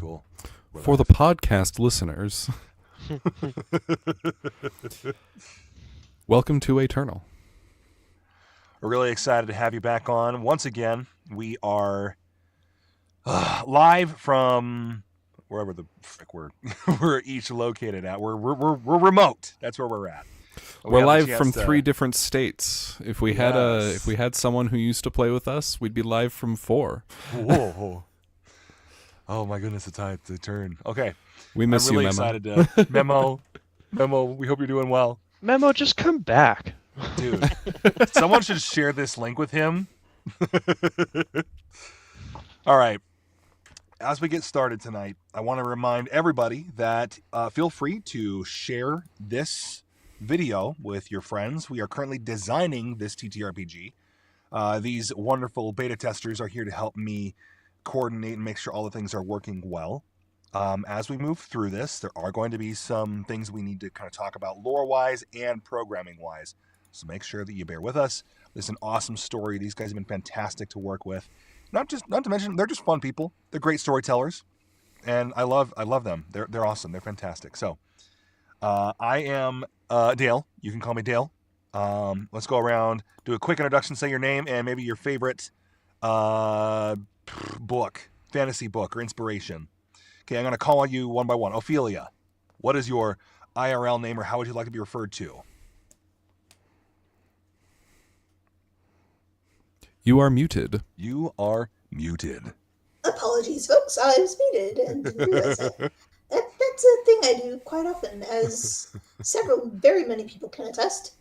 cool. Relax. For the podcast listeners, welcome to Aeternal. We're really excited to have you back on. Once again, we are live from wherever the frick we're each located at. We're remote. That's where we're at. We're live from 3 different states. If we had someone who used to play with us, we'd be live from 4. Whoa. Oh my goodness, it's time to turn. Okay. We miss I'm really you, Memo. excited to Memo, we hope you're doing well. Memo, just come back. Dude, someone should share this link with him. All right. As we get started tonight, I want to remind everybody that feel free to share this video with your friends. We are currently designing this TTRPG. These wonderful beta testers are here to help me coordinate and make sure all the things are working well. As we move through this, there are going to be some things we need to kind of talk about lore-wise and programming-wise. So make sure that you bear with us. This is an awesome story. These guys have been fantastic to work with. Not to mention, they're just fun people. They're great storytellers, and I love them. They're awesome. They're fantastic. So, I am Dale. You can call me Dale. Let's go around, do a quick introduction, say your name, and maybe your favorite book, fantasy book, or inspiration. Okay, I'm going to call on you one by one. Ophelia, what is your IRL name, or how would you like to be referred to? You are muted. You are muted. Apologies, folks. I was muted and didn't realize that. That's a thing I do quite often, as very many people can attest.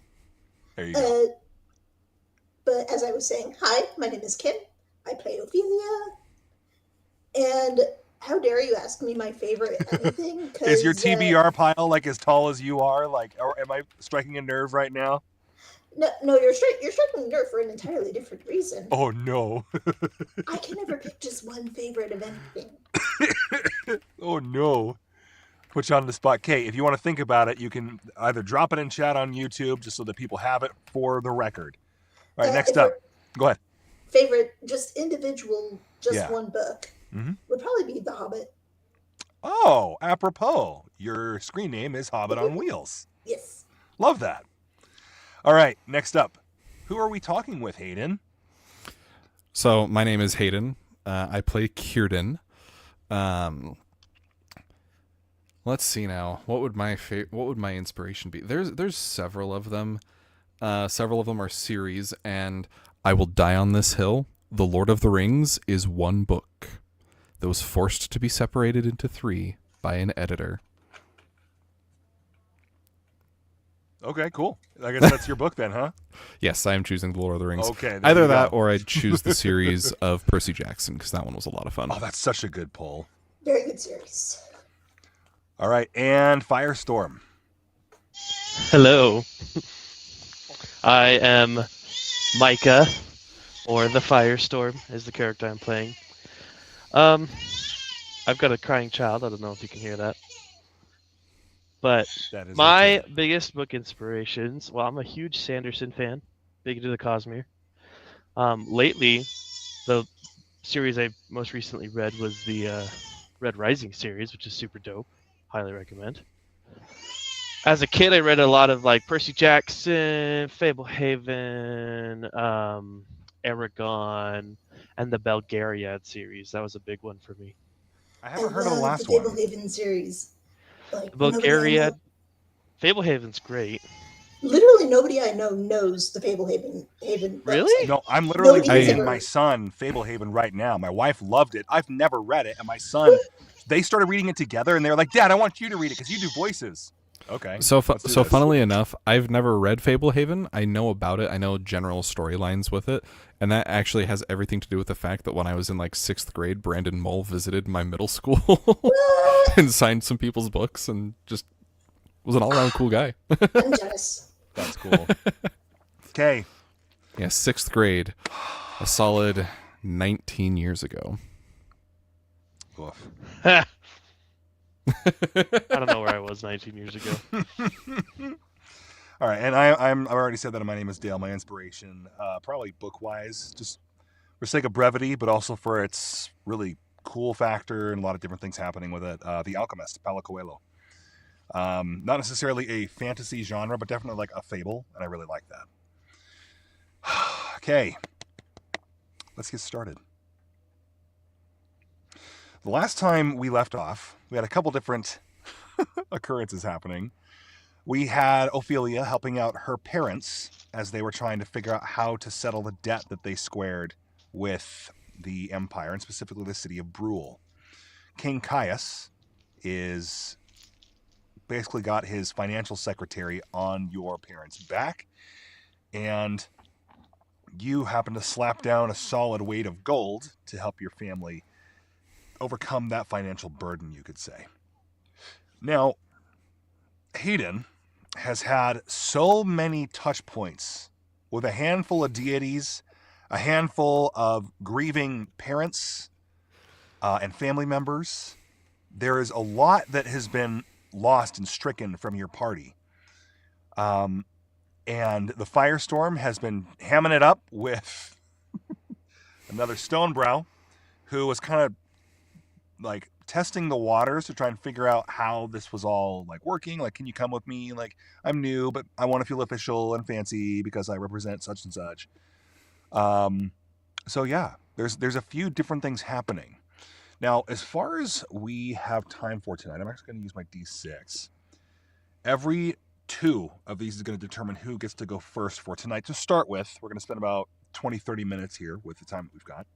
There you go. But as I was saying, hi, my name is Kim. I play Ophelia. And how dare you ask me my favorite anything? Is your TBR pile like as tall as you are? Like, or am I striking a nerve right now? No, you're striking a nerve for an entirely different reason. Oh no! I can never pick just one favorite of anything. Oh no! Put you on the spot. Kate, if you want to think about it, you can either drop it in chat on YouTube just so that people have it for the record. All right, next up. Go ahead. Favorite, just individual, one book would probably be The Hobbit. Oh, apropos, your screen name is Hobbit on Wheels. Yes. Love that. All right, next up. Who are we talking with, Haydn? So, my name is Haydn. I play Kirdan. Let's see now. What would my inspiration be? There's several of them. Several of them are series, and I will die on this hill. The Lord of the Rings is one book that was forced to be separated into 3 by an editor. Okay, cool. I guess that's your book then, huh? Yes, I am choosing The Lord of the Rings. Okay. Either that or I'd choose the series of Percy Jackson, because that one was a lot of fun. Oh, that's such a good poll. Very good series. All right, and Firestorm. Hello. I am Micah, or the Firestorm is the character I'm playing. I've got a crying child. I don't know if you can hear that. But my biggest book inspirations, well, I'm a huge Sanderson fan, big into the Cosmere. Lately, the series I most recently read was the Red Rising series, which is super dope. Highly recommend. As a kid, I read a lot of like Percy Jackson, Fablehaven, Aragon, and the Belgariad series. That was a big one for me. I haven't heard of the last one. one. Fablehaven series. Like, Bulgaria, Fablehaven's great. Literally nobody I know knows the Fablehaven. Really? No, I'm literally reading my son Fablehaven right now. My wife loved it. I've never read it, and my son, they started reading it together, and they were like, "Dad, I want you to read it because you do voices." Okay. So funnily enough, I've never read Fablehaven. I know about it. I know general storylines with it. And that actually has everything to do with the fact that when I was in like 6th grade, Brandon Mull visited my middle school and signed some people's books and just was an all-around cool guy. I'm jealous. That's cool. Okay. Yeah, 6th grade. A solid 19 years ago. Oof. I don't know where I was 19 years ago. All right, and I've already said that my name is Dale. My inspiration, probably book-wise, just for sake of brevity, but also for its really cool factor and a lot of different things happening with it. The Alchemist, Paulo Coelho. Not necessarily a fantasy genre, but definitely like a fable, and I really like that. Okay, let's get started. The last time we left off, we had a couple different occurrences happening. We had Ophelia helping out her parents as they were trying to figure out how to settle the debt that they squared with the Empire, and specifically the city of Brule. King Caius is basically got his financial secretary on your parents' back, and you happen to slap down a solid weight of gold to help your family overcome that financial burden, you could say. Now, Haydn has had so many touch points with a handful of deities, a handful of grieving parents and family members. There is a lot that has been lost and stricken from your party. And the Firestorm has been hamming it up with another Stonebrow, who was kind of like testing the waters to try and figure out how this was all like working. Like, can you come with me? Like, I'm new, but I want to feel official and fancy because I represent such and such. So yeah, there's a few different things happening. Now, as far as we have time for tonight, I'm actually going to use my D6. Every 2 of these is going to determine who gets to go first for tonight. To start with, we're going to spend about 20-30 minutes here with the time that we've got.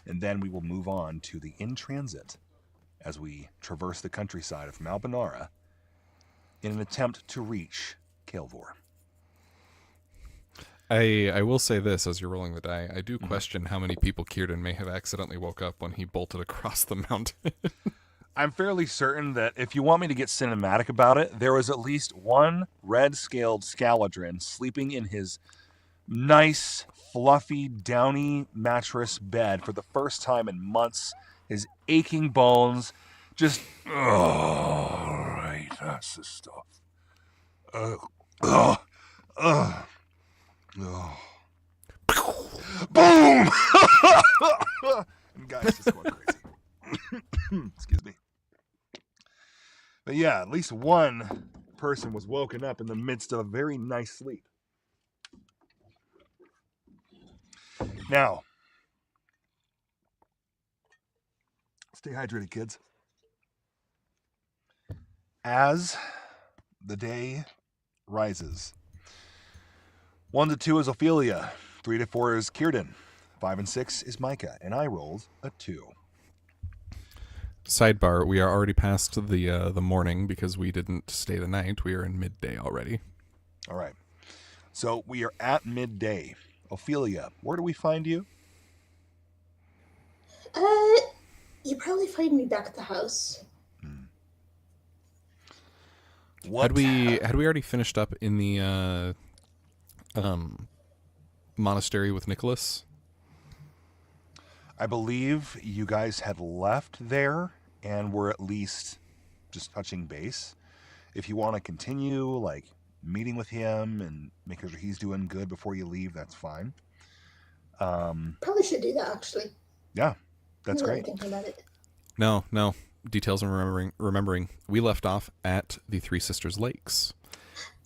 And then we will move on to the in transit as we traverse the countryside of Malbanara in an attempt to reach Kael'vor. I will say this as you're rolling the die. I do question how many people Kirdan may have accidentally woke up when he bolted across the mountain. I'm fairly certain that if you want me to get cinematic about it, there was at least one red-scaled Scaladrin sleeping in his nice, fluffy, downy mattress bed for the first time in months. His aching bones just, oh, right, that's the stuff. Boom! And guys just going crazy. Excuse me. But yeah, at least one person was woken up in the midst of a very nice sleep. Now, stay hydrated, kids. As the day rises, 1 to 2 is Ophelia, 3 to 4 is Kirdan, 5 and 6 is Micah, and I rolled a 2. Sidebar: we are already past the morning because we didn't stay the night. We are in midday already. All right, so we are at midday. Ophelia, where do we find you? You probably find me back at the house. What? Had we already finished up in the monastery with Nicholas? I believe you guys had left there and were at least just touching base. If you want to continue, like, meeting with him and making sure he's doing good before you leave, that's fine. Probably should do that, actually. Yeah, that's great. I'm thinking about it. No. Details I'm remembering. We left off at the Three Sisters Lakes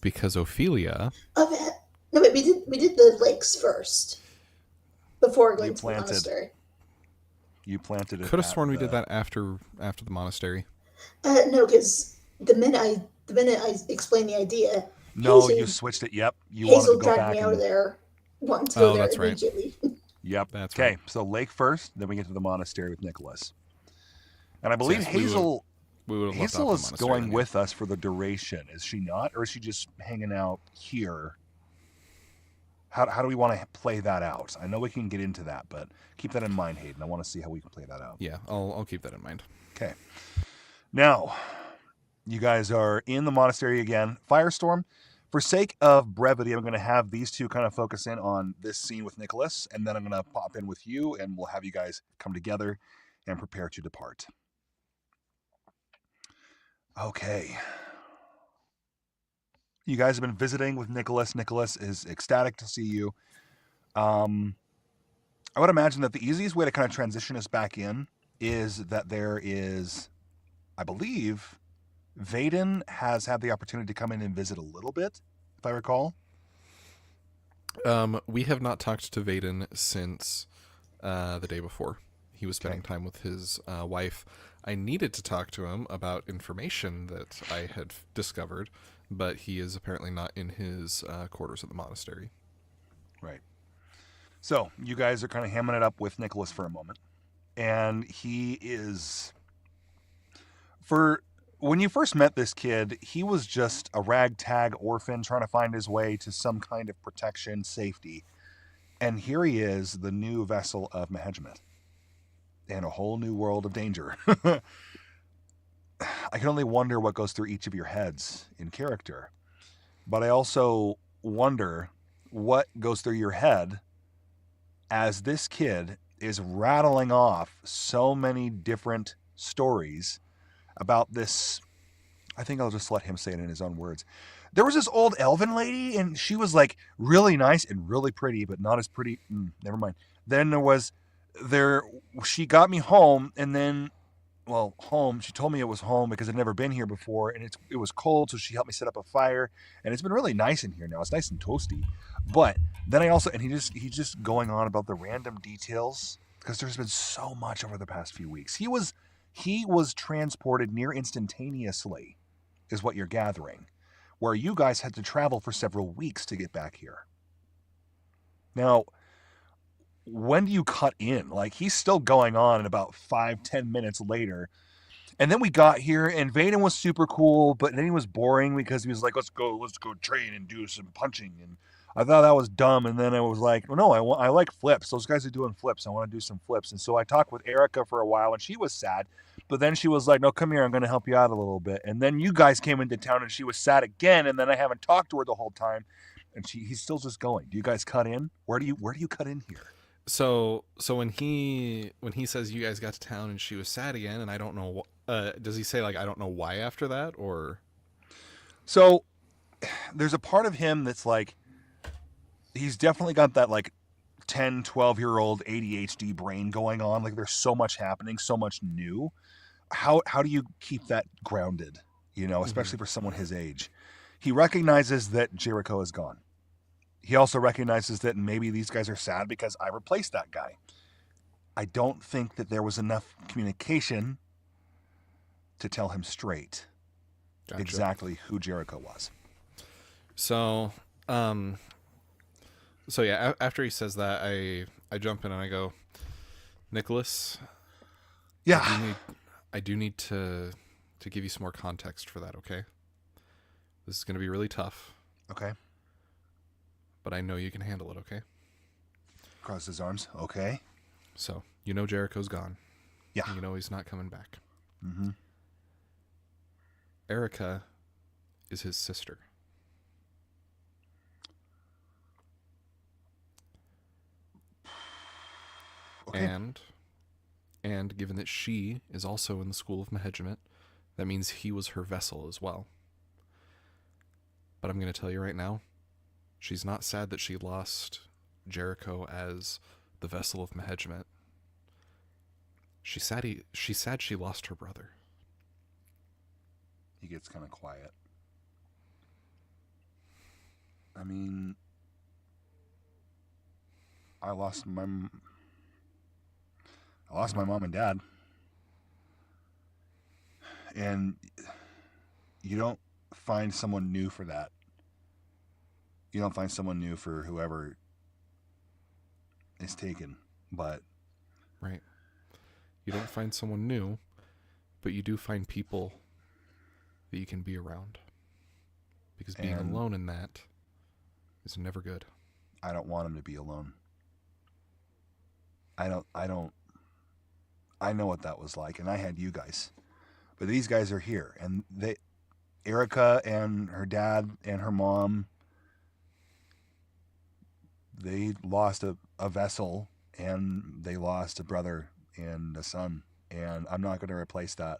because Ophelia. No, wait. We did the lakes first before going to the monastery. You planted it. Could have sworn we did that after the monastery. No, because the minute I explained the idea. No, Hazel, you switched it. Yep, you wanted to go back. Me out of there. Wanted to go there that's immediately. Right. Yep, that's okay. Right. So lake first, then we get to the monastery with Nicholas. And I believe Hazel is going with us for the duration, is she not? Or is she just hanging out here? How do we want to play that out? I know we can get into that, but keep that in mind, Haydn. I want to see how we can play that out. Yeah, I'll keep that in mind. Okay. Now, you guys are in the monastery again. Firestorm, for sake of brevity, I'm going to have these two kind of focus in on this scene with Nicholas, and then I'm going to pop in with you, and we'll have you guys come together and prepare to depart. Okay. You guys have been visiting with Nicholas. Nicholas is ecstatic to see you. I would imagine that the easiest way to kind of transition us back in is that there is, I believe, Vaden has had the opportunity to come in and visit a little bit, if I recall. We have not talked to Vaden since the day before. He was spending time with his wife. I needed to talk to him about information that I had discovered, but he is apparently not in his quarters at the monastery. Right. So you guys are kind of hamming it up with Nicholas for a moment. And he is... When you first met this kid, he was just a ragtag orphan trying to find his way to some kind of protection, safety. And here he is, the new vessel of Mehedjammet. And a whole new world of danger. I can only wonder what goes through each of your heads in character. But I also wonder what goes through your head as this kid is rattling off so many different stories about this. I think I'll just let him say it in his own words. There was this old elven lady, and she was like really nice and really pretty, but not as pretty. Never mind. Then she got me home, and then, home. She told me it was home because I'd never been here before, and it was cold, so she helped me set up a fire, and it's been really nice in here now. It's nice and toasty. But then he's just going on about the random details because there's been so much over the past few weeks. He was transported near instantaneously, is what you're gathering, where you guys had to travel for several weeks to get back here. Now, when do you cut in? Like, he's still going on in about 5-10 minutes later. And then we got here, and Vaden was super cool, but then he was boring because he was like, let's go train and do some punching. And I thought that was dumb. And then I was like, well, no, I like flips. Those guys are doing flips. I want to do some flips. And so I talked with Erica for a while, and she was sad. But then she was like, no, come here. I'm going to help you out a little bit. And then you guys came into town, and she was sad again. And then I haven't talked to her the whole time. And he's still just going. Do you guys cut in? Where do you cut in here? So when he says you guys got to town and she was sad again, and I don't know, does he say like I don't know why after that, or? So there's a part of him that's like, he's definitely got that like 10, 12-year-old ADHD brain going on. Like there's so much happening, so much new. How do you keep that grounded? Especially for someone his age. He recognizes that Jericho is gone. He also recognizes that maybe these guys are sad because I replaced that guy. I don't think that there was enough communication to tell him straight exactly who Jericho was. So yeah, after he says that, I jump in and I go, Nicholas. Yeah. I do need to give you some more context for that, okay? This is going to be really tough. Okay. But I know you can handle it, okay? Cross his arms. Okay. So, Jericho's gone. Yeah. He's not coming back. Mm-hmm. Erica is his sister. Okay. And given that she is also in the school of Mehedjammet, that means he was her vessel as well. But I'm going to tell you right now, she's not sad that she lost Jericho as the vessel of Mehedjammet. She's sad she lost her brother. He gets kind of quiet. I mean, I lost my mom and dad. And you don't find someone new for that. You don't find someone new for whoever is taken, but... Right. You don't find someone new, but you do find people that you can be around. Because being alone in that is never good. I don't want him to be alone. I know what that was like, and I had you guys. But these guys are here, and Erica and her dad and her mom, they lost a vessel, and they lost a brother and a son, and I'm not going to replace that.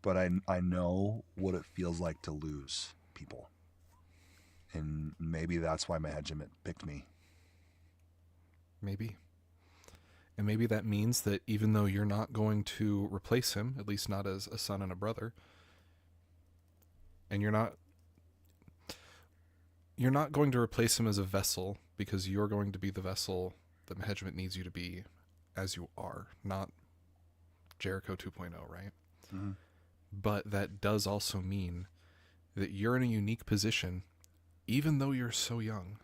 But I know what it feels like to lose people. And maybe that's why Mehedjammet picked me. Maybe. And maybe that means that even though you're not going to replace him, at least not as a son and a brother, and you're not going to replace him as a vessel, because you're going to be the vessel that Mahedjamit needs you to be as you are, not Jericho 2.0, right? Mm-hmm. But that does also mean that you're in a unique position, even though you're so young.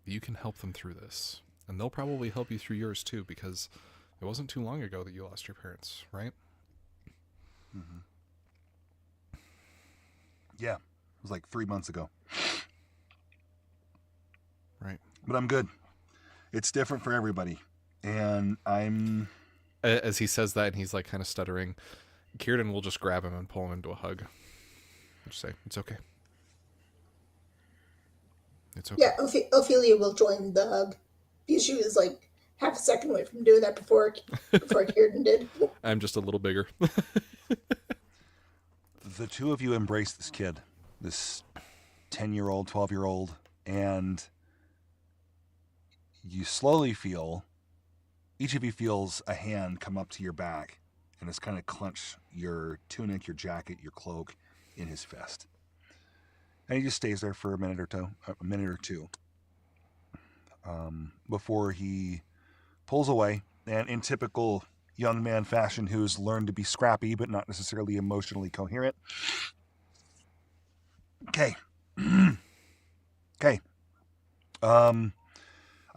You can help them through this. And they'll probably help you through yours too, because it wasn't too long ago that you lost your parents, right? Mm-hmm. Yeah, it was like 3 months ago. Right. But I'm good. It's different for everybody. And I'm... As he says that and he's like kind of stuttering, Kirdan will just grab him and pull him into a hug. I'll just say, it's okay. It's okay. Yeah, Ophelia will join the hug. Because she was like half a second away from doing that before Kirdan did. I'm just a little bigger. The two of you embrace this kid, this 10-year-old, 12-year-old, and you slowly feel, each of you feels a hand come up to your back and it's kind of clench your tunic, your jacket, your cloak in his fist. And he just stays there for a minute or two before he pulls away. And in typical young man fashion, who's learned to be scrappy but not necessarily emotionally coherent. Okay. Okay.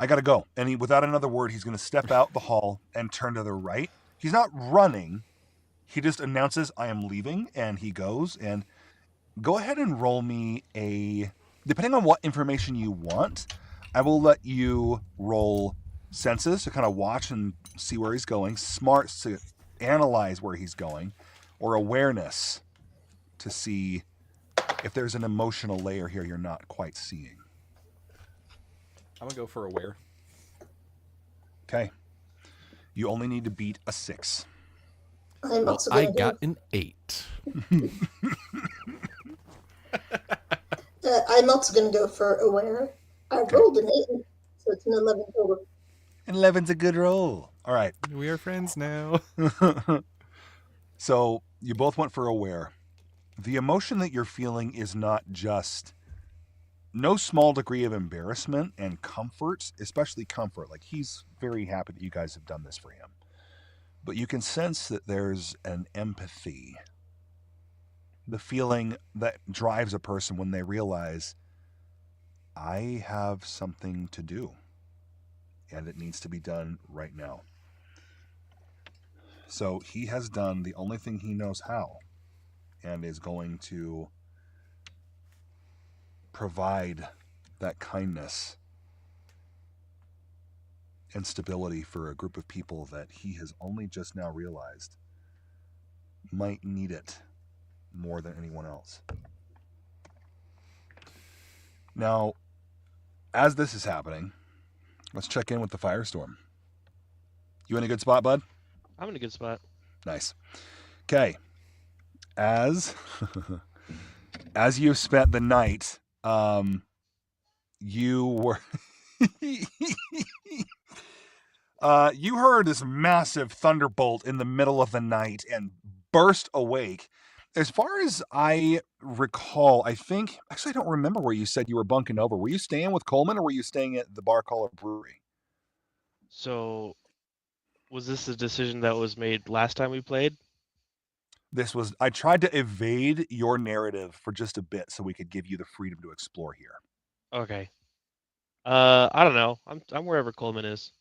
I gotta go. And without another word, he's gonna step out the hall and turn to the right. He's not running. He just announces, I am leaving, and he goes. And go ahead and roll me depending on what information you want, I will let you roll senses to kind of watch and see where he's going, smarts to analyze where he's going, or awareness to see if there's an emotional layer here you're not quite seeing. I'm going to go for aware. Okay. You only need to beat a 6. I got an 8. I'm also going to go for aware. I rolled an 8, so it's an 11 total. And 11's a good roll. All right. We are friends now. So you both went for aware. The emotion that you're feeling is not just no small degree of embarrassment and comfort, especially comfort. Like, he's very happy that you guys have done this for him. But you can sense that there's an empathy. The feeling that drives a person when they realize, I have something to do, and it needs to be done right now. So he has done the only thing he knows how, and is going to provide that kindness and stability for a group of people that he has only just now realized might need it more than anyone else. Now, as this is happening, let's check in with the Firestorm. You in a good spot, bud? I'm in a good spot. Nice. Okay. As you've spent the night, you were you heard this massive thunderbolt in the middle of the night and burst awake. As far as I recall, I don't remember where you said you were bunking over. Were you staying with Coleman, or were you staying at the Barkhollow Brewery? So, was this a decision that was made last time we played? I tried to evade your narrative for just a bit so we could give you the freedom to explore here. Okay. I don't know. I'm wherever Coleman is.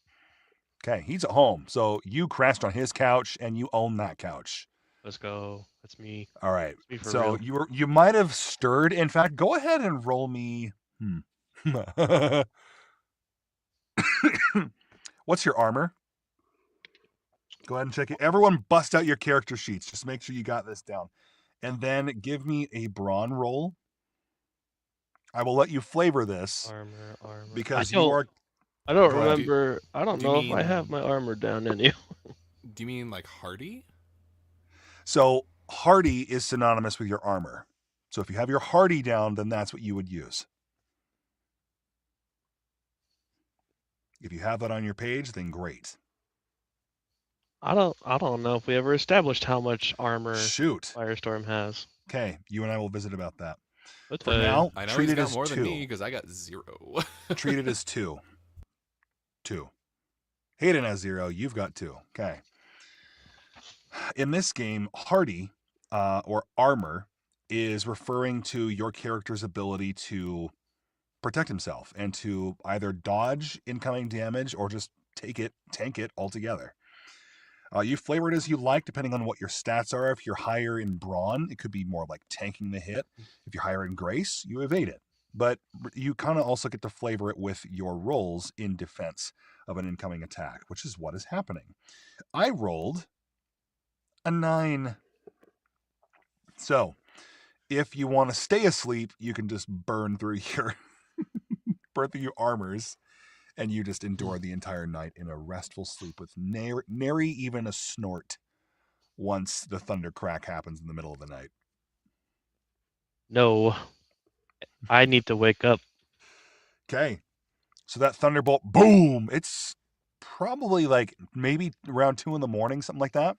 Okay, he's at home. So you crashed on his couch and you own that couch. Let's go. That's me. All right. That's me for So real. you might have stirred. In fact, go ahead and roll me. What's your armor? Go ahead and check it. Everyone bust out your character sheets. Just make sure you got this down. And then give me a brawn roll. I will let you flavor this. Armor. Because you are... I don't remember. I don't know if I have my armor down any. Do you mean like hardy? So hardy is synonymous with your armor. So if you have your hardy down, then that's what you would use. If you have that on your page, then great. I don't know if we ever established how much armor Shoot. Firestorm has. Okay, you and I will visit about that. But For now, I know treat he's it got as more 2. than me because I got 0. Treat it as 2. 2. Haydn has 0. You've got 2. Okay. In this game, hardy or armor is referring to your character's ability to protect himself and to either dodge incoming damage or just tank it altogether. You flavor it as you like, depending on what your stats are. If you're higher in brawn, it could be more like tanking the hit. If you're higher in grace, you evade it. But you kind of also get to flavor it with your rolls in defense of an incoming attack, which is what is happening. I rolled a 9. So, if you want to stay asleep, you can just burn through your armors, and you just endure the entire night in a restful sleep with nary even a snort once the thunder crack happens in the middle of the night. No, I need to wake up. Okay, so that thunderbolt, boom! It's probably like maybe around 2 a.m, something like that.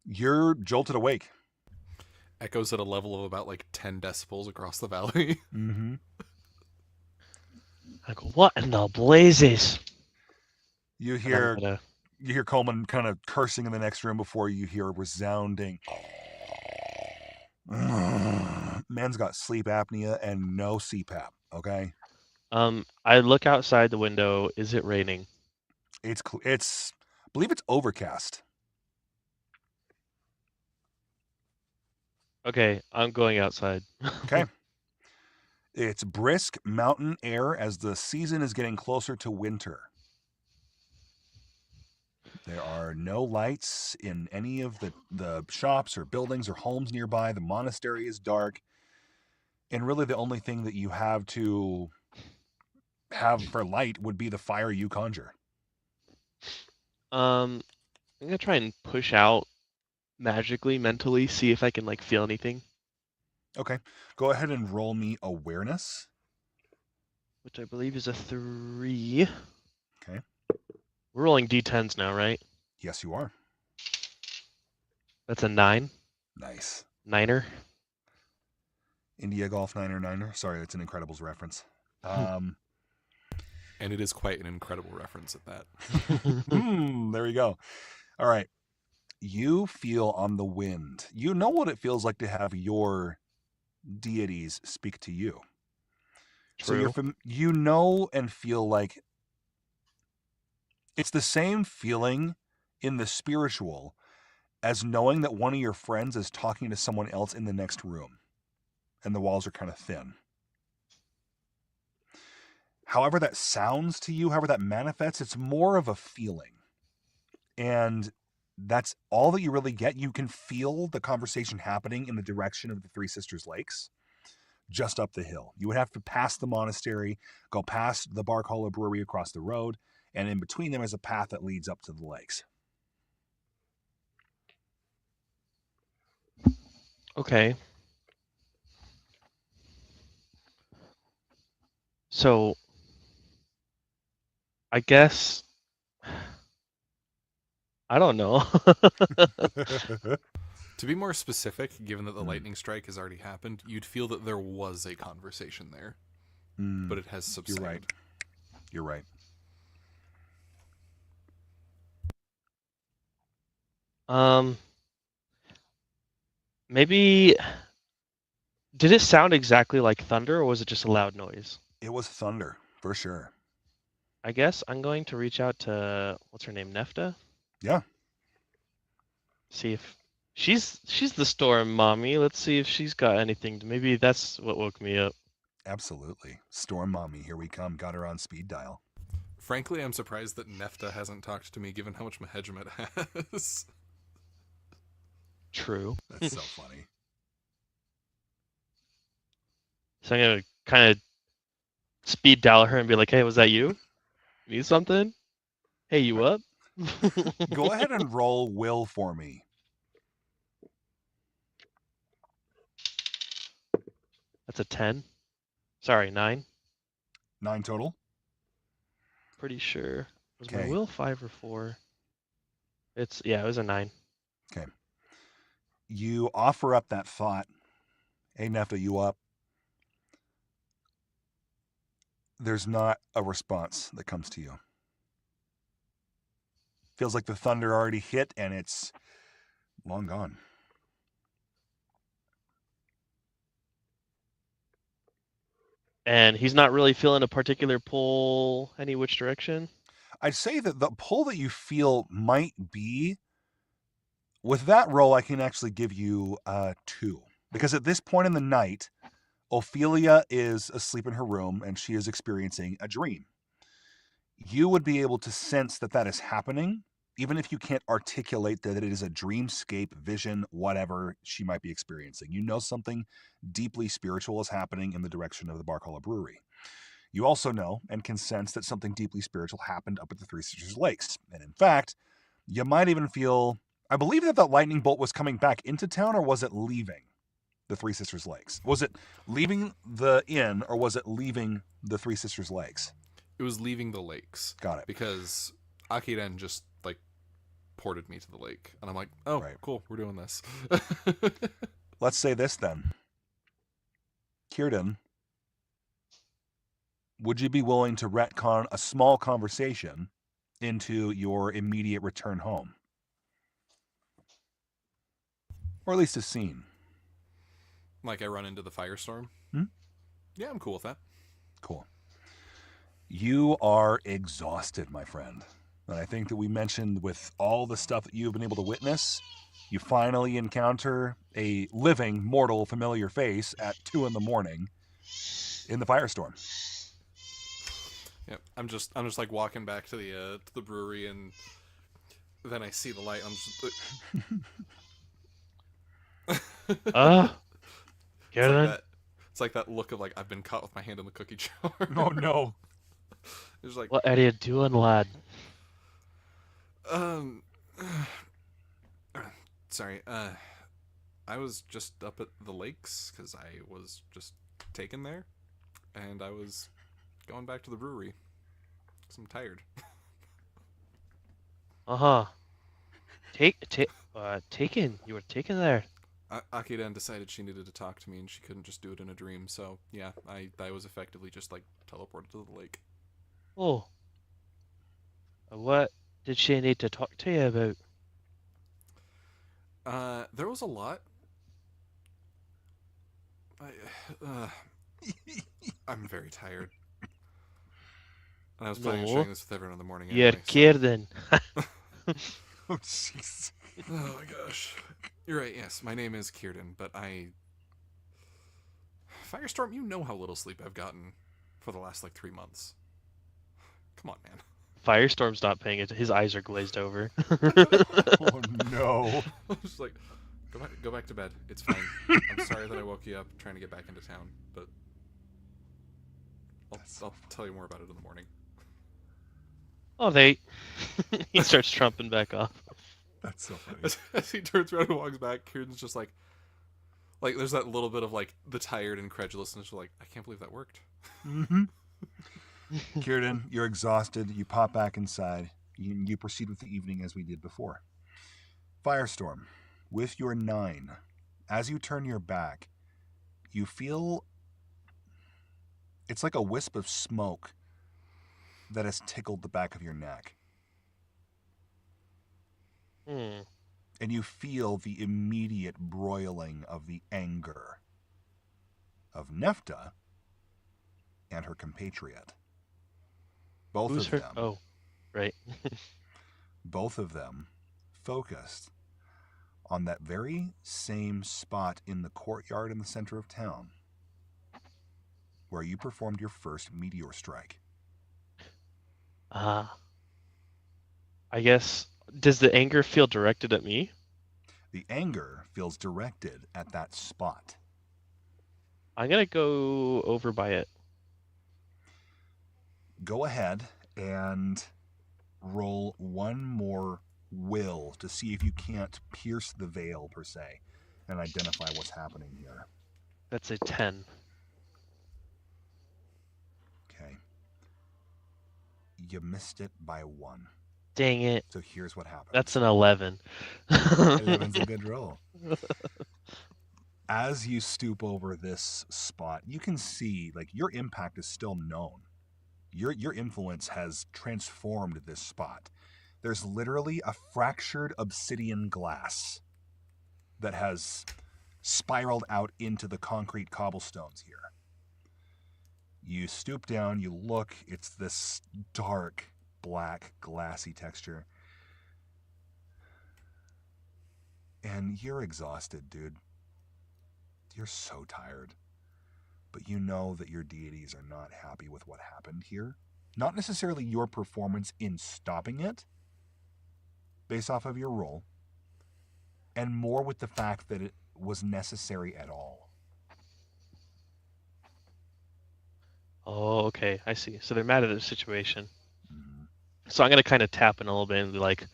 You're jolted awake. Echoes at a level of about like 10 decibels across the valley. Mm-hmm. I go, what in the blazes? You hear Coleman kind of cursing in the next room before you hear a resounding. Man's got sleep apnea and no CPAP. Okay. I look outside the window. Is it raining? It's I believe it's overcast. Okay, I'm going outside. Okay. It's brisk mountain air as the season is getting closer to winter. There are no lights in any of the shops or buildings or homes nearby. The monastery is dark. And really the only thing that you have to have for light would be the fire you conjure. I'm gonna try and push out magically, mentally, see if I can like feel anything. Okay. Go ahead and roll me awareness. Which I believe is a 3. Okay. We're rolling d10s now, right? Yes, you are. That's a 9. Nice. Niner. India Golf Niner. Sorry, that's an Incredibles reference. And it is quite an incredible reference at that. There we go. All right. You feel on the wind. You know what it feels like to have your deities speak to you. True. So you know and feel like it's the same feeling in the spiritual as knowing that one of your friends is talking to someone else in the next room and the walls are kind of thin. However that sounds to you, however that manifests, it's more of a feeling. And that's all that you really get. You can feel the conversation happening in the direction of the Three Sisters Lakes, just up the hill. You would have to pass the monastery, go past the Barkhollow Brewery across the road, and in between them is a path that leads up to the lakes. Okay. So, I guess I don't know. To be more specific, given that the lightning strike has already happened, you'd feel that there was a conversation there, but it has subsided. You're right. Maybe did it sound exactly like thunder, or was it just a loud noise? It was thunder, for sure. I guess I'm going to reach out to what's her name, Nefta? Yeah. See if she's the storm mommy. Let's see if she's got anything. Maybe that's what woke me up. Absolutely. Storm Mommy, here we come. Got her on speed dial. Frankly, I'm surprised that Nefta hasn't talked to me given how much Mehegemet has. True. That's so funny. So I'm gonna kind of speed dial her and be like, "Hey, was that you? Need something? Hey, you up?" Go ahead and roll will for me. That's a 10. Sorry, 9. 9 total? pretty sure. Was my Okay. will 5 or 4? It was a 9. Okay. You offer up that thought. Hey, Nefta, you up? There's not a response that comes to you. Feels like the thunder already hit and it's long gone. And he's not really feeling a particular pull any which direction? I'd say that the pull that you feel might be, with that roll, I can actually give you 2. Because at this point in the night, Ophelia is asleep in her room and she is experiencing a dream. You would be able to sense that that is happening, even if you can't articulate that it is a dreamscape, vision, whatever she might be experiencing. You know something deeply spiritual is happening in the direction of the Barkhollow Brewery. You also know and can sense that something deeply spiritual happened up at the Three Sisters Lakes. And in fact, you might even feel, I believe that lightning bolt was coming back into town, or was it leaving the Three Sisters Lakes? Was it leaving the inn, or was it leaving the Three Sisters Lakes? It was leaving the lakes. Got it. Because Akiren just, like, ported me to the lake. And I'm like, oh, right. Cool, we're doing this. Let's say this then. Kirdan, would you be willing to retcon a small conversation into your immediate return home? Or at least a scene. Like I run into the Firestorm? Hmm? Yeah, I'm cool with that. Cool. You are exhausted, my friend. And I think that we mentioned with all the stuff that you've been able to witness, you finally encounter a living, mortal, familiar face at 2 a.m. in the Firestorm. Yep, I'm just like walking back to the brewery, and then I see the light. I'm just it's like that look of like I've been caught with my hand in the cookie jar. Oh no! It's like, what are you doing, lad? Sorry. I was just up at the lakes because I was just taken there, and I was going back to the brewery because I'm tired. Taken? You were taken there? Akiren decided she needed to talk to me, and she couldn't just do it in a dream. So yeah, I was effectively just like teleported to the lake. Oh. What did she need to talk to you about? There was a lot. I'm very tired. And I was planning on sharing this with everyone in the morning. You're Kirdan. Oh, jeez. Oh my gosh. You're right, yes. My name is Kirdan, but Firestorm, you know how little sleep I've gotten for the last, 3 months. Come on, man. Firestorm's not paying it. His eyes are glazed over. Oh, no. I was like, go back to bed. It's fine. I'm sorry that I woke you up trying to get back into town, but I'll tell you more about it in the morning. Oh, he starts trumping back off. That's so funny. As he turns around and walks back, Kieran's just like there's that little bit of the tired incredulousness. Like, I can't believe that worked. Mm-hmm. Kirdan, you're exhausted. You pop back inside. You proceed with the evening as we did before. Firestorm, with your 9, as you turn your back, you feel it's like a wisp of smoke that has tickled the back of your neck. And you feel the immediate broiling of the anger of Nefta and her compatriot. Both Who's of her? them. Oh, right. Both of them focused on that very same spot in the courtyard in the center of town where you performed your first meteor strike. I guess, does the anger feel directed at me? The anger feels directed at that spot. I'm going to go over by it. Go ahead and roll one more will to see if you can't pierce the veil, per se, and identify what's happening here. That's a 10. Okay. You missed it by 1. Dang it. So here's what happens. That's an 11. 11's a good roll. As you stoop over this spot, you can see, like, your impact is still known. Your influence has transformed this spot. There's literally a fractured obsidian glass that has spiraled out into the concrete cobblestones here. You stoop down, you look, it's this dark, black, glassy texture. And you're exhausted, dude. You're so tired. But you know that your deities are not happy with what happened here. Not necessarily your performance in stopping it, based off of your role, and more with the fact that it was necessary at all. Oh, okay. I see. So they're mad at the situation. Mm-hmm. So I'm going to kind of tap in a little bit and be like,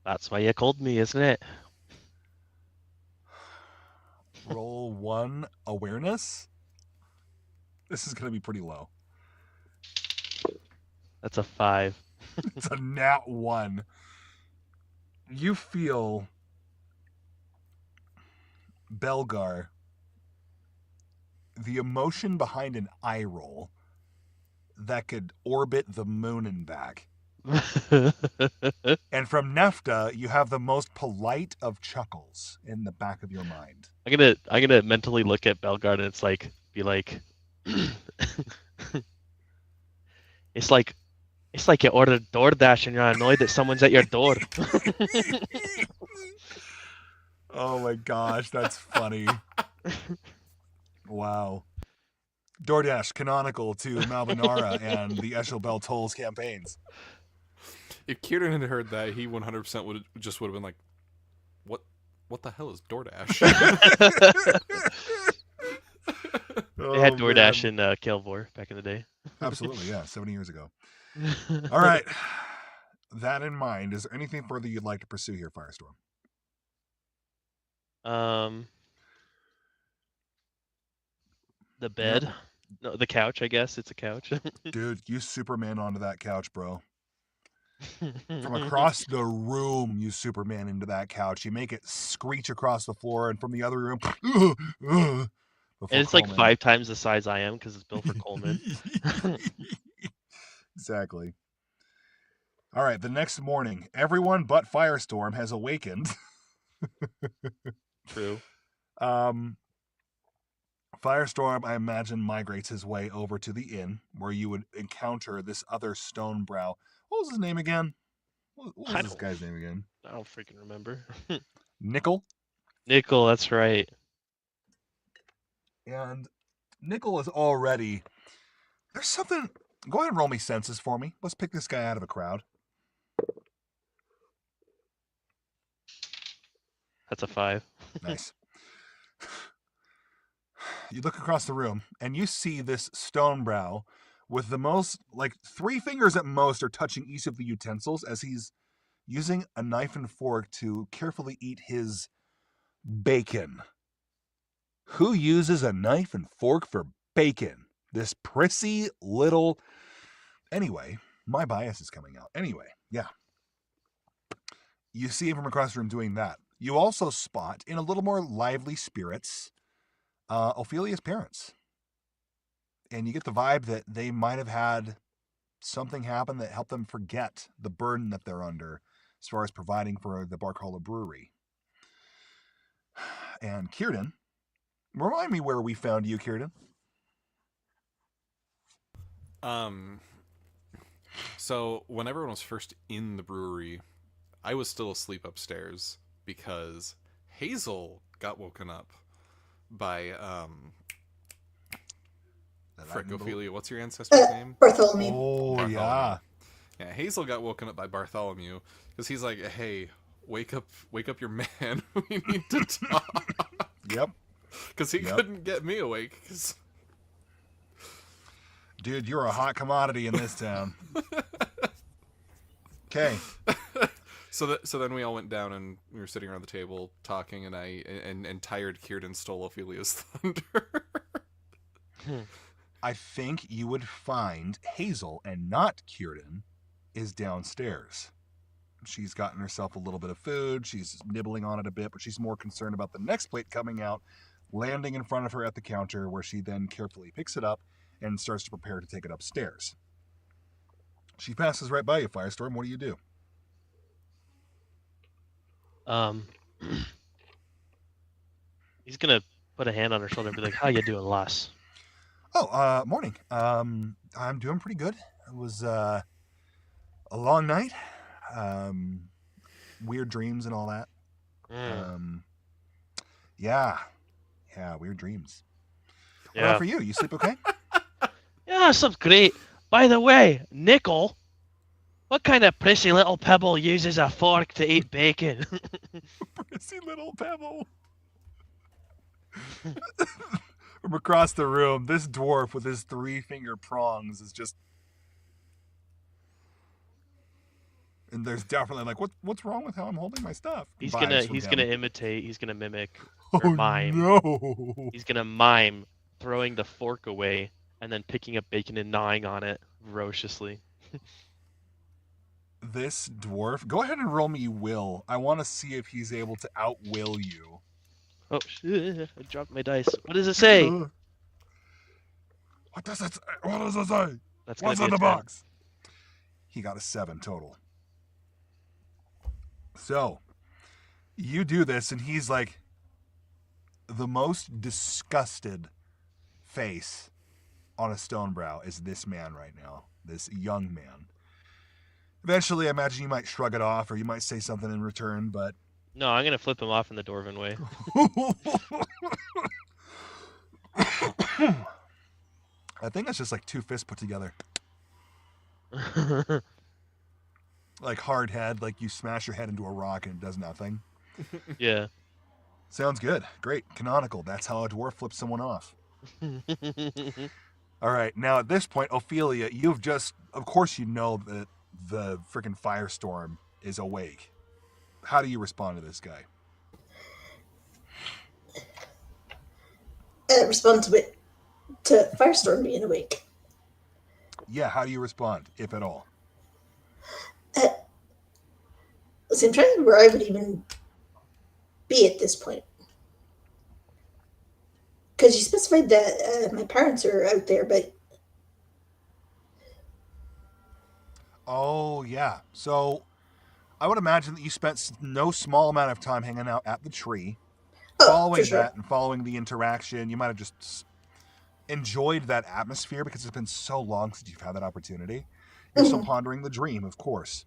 that's why you called me, isn't it? Roll 1 awareness. This is going to be pretty low. That's a 5. It's a nat 1. You feel Belgar, the emotion behind an eye roll that could orbit the moon and back. And from Nefta, you have the most polite of chuckles in the back of your mind. I'm gonna mentally look at Belgard and be like it's like you ordered DoorDash and you're annoyed that someone's at your door. Oh my gosh, that's funny. Wow. DoorDash canonical to Malvinara and the Eshel Bell Tolls campaigns. If Kirdan had heard that, he 100% would have been like, "What the hell is DoorDash?" They had DoorDash in Kelvor back in the day. Absolutely, yeah, 70 years ago. All right. That in mind, is there anything further you'd like to pursue here, Firestorm? The bed. No, the couch, I guess. It's a couch. Dude, you Superman onto that couch, bro. From across the room, you Superman into that couch. You make it screech across the floor, and from the other room, and it's like 5 times the size I am because it's built for Coleman. Exactly. All right, the next morning, everyone but Firestorm has awakened. True. Firestorm, I imagine, migrates his way over to the inn where you would encounter this other Stonebrow. What was his name again? What was this guy's name again? I don't freaking remember. Nickel? Nickel, that's right. And Nickel is already... There's something... Go ahead and roll me senses for me. Let's pick this guy out of a crowd. That's a 5. Nice. You look across the room, and you see this Stonebrow with the most, like 3 fingers at most, are touching each of the utensils as he's using a knife and fork to carefully eat his bacon. Who uses a knife and fork for bacon? This prissy little... Anyway, my bias is coming out. Anyway, yeah. You see him from across the room doing that. You also spot, in a little more lively spirits, Ophelia's parents. And you get the vibe that they might have had something happen that helped them forget the burden that they're under as far as providing for the Barkhollow brewery. And Kirdan, remind me where we found you, Kirdan. So when everyone was first in the brewery, I was still asleep upstairs because Hazel got woken up by frick, Ophelia, what's your ancestor's name? Bartholomew. Oh, Bartholomew. yeah. Hazel got woken up by Bartholomew because he's like, "Hey, wake up your man. We need to talk." Yep. Because he couldn't get me awake. Dude, you're a hot commodity in this town. Okay. So then we all went down and we were sitting around the table talking, and tired Kirdan stole Ophelia's thunder. I think you would find Hazel and not Kirdan is downstairs. She's gotten herself a little bit of food. She's nibbling on it a bit, but she's more concerned about the next plate coming out, landing in front of her at the counter, where she then carefully picks it up and starts to prepare to take it upstairs. She passes right by you, Firestorm. What do you do? He's gonna put a hand on her shoulder and be like, "How you doing, lass?" Oh, morning. I'm doing pretty good. It was a long night. Weird dreams and all that. Yeah, weird dreams. What about for you? You sleep okay? Yeah, I slept great. By the way, Nickel, what kind of prissy little pebble uses a fork to eat bacon? Prissy little pebble. From across the room, this dwarf with his 3-finger prongs is just... And there's definitely like, what's wrong with how I'm holding my stuff? He's gonna imitate. He's gonna mimic or Oh mime. no! He's gonna mime throwing the fork away and then picking up bacon and gnawing on it ferociously. This dwarf, go ahead and roll me will. I want to see if he's able to outwill you. Oh shit! I dropped my dice. What does it say? What does it say? What does it say? That's What's in the box? He got a 7 total. So, you do this, and he's like the most disgusted face on a Stonebrow is this man right now, this young man. Eventually, I imagine you might shrug it off, or you might say something in return, but... No, I'm gonna flip him off in the Dwarven way. I think that's just like 2 fists put together. Like hard head, like you smash your head into a rock and it does nothing. Yeah. Sounds good. Great. Canonical. That's how a dwarf flips someone off. All right. Now, at this point, Ophelia, you've just... Of course you know that the freaking Firestorm is awake. How do you respond to this guy? Respond to Firestorm being awake. Yeah, how do you respond, if at all? See, I'm trying to think where I would even be at this point. Because you specified that my parents are out there, but... Oh, yeah. So, I would imagine that you spent no small amount of time hanging out at the tree. Following that and following the interaction, you might have just enjoyed that atmosphere because it's been so long since you've had that opportunity. You're still pondering the dream, of course.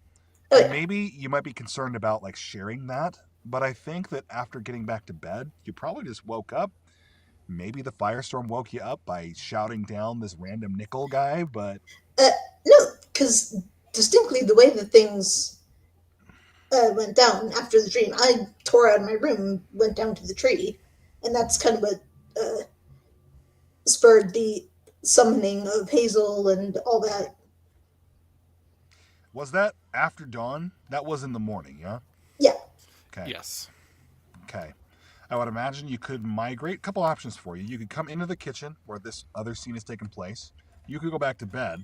And maybe you might be concerned about like sharing that, but I think that after getting back to bed, you probably just woke up. Maybe the Firestorm woke you up by shouting down this random nickel guy, but... No, because distinctly the way that things went down after the dream, I tore out of my room and went down to the tree, and that's kind of what spurred the summoning of Hazel and all that. Was that after dawn? That was in the morning, yeah? Yeah. Okay. Yes. Okay. I would imagine you could migrate. A couple options for you. You could come into the kitchen where this other scene is taking place. You could go back to bed.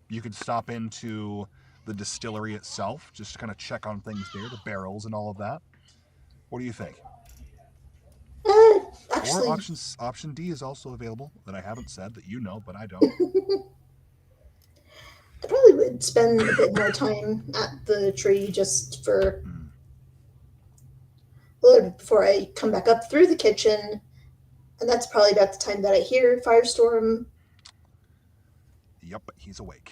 You could stop into the distillery itself, just to kind of check on things there, the barrels and all of that. What do you think? Actually... Or option D is also available that I haven't said that you know, but I don't. I probably would spend a bit more time at the tree just for a little bit before I come back up through the kitchen, and that's probably about the time that I hear Firestorm. Yep, he's awake.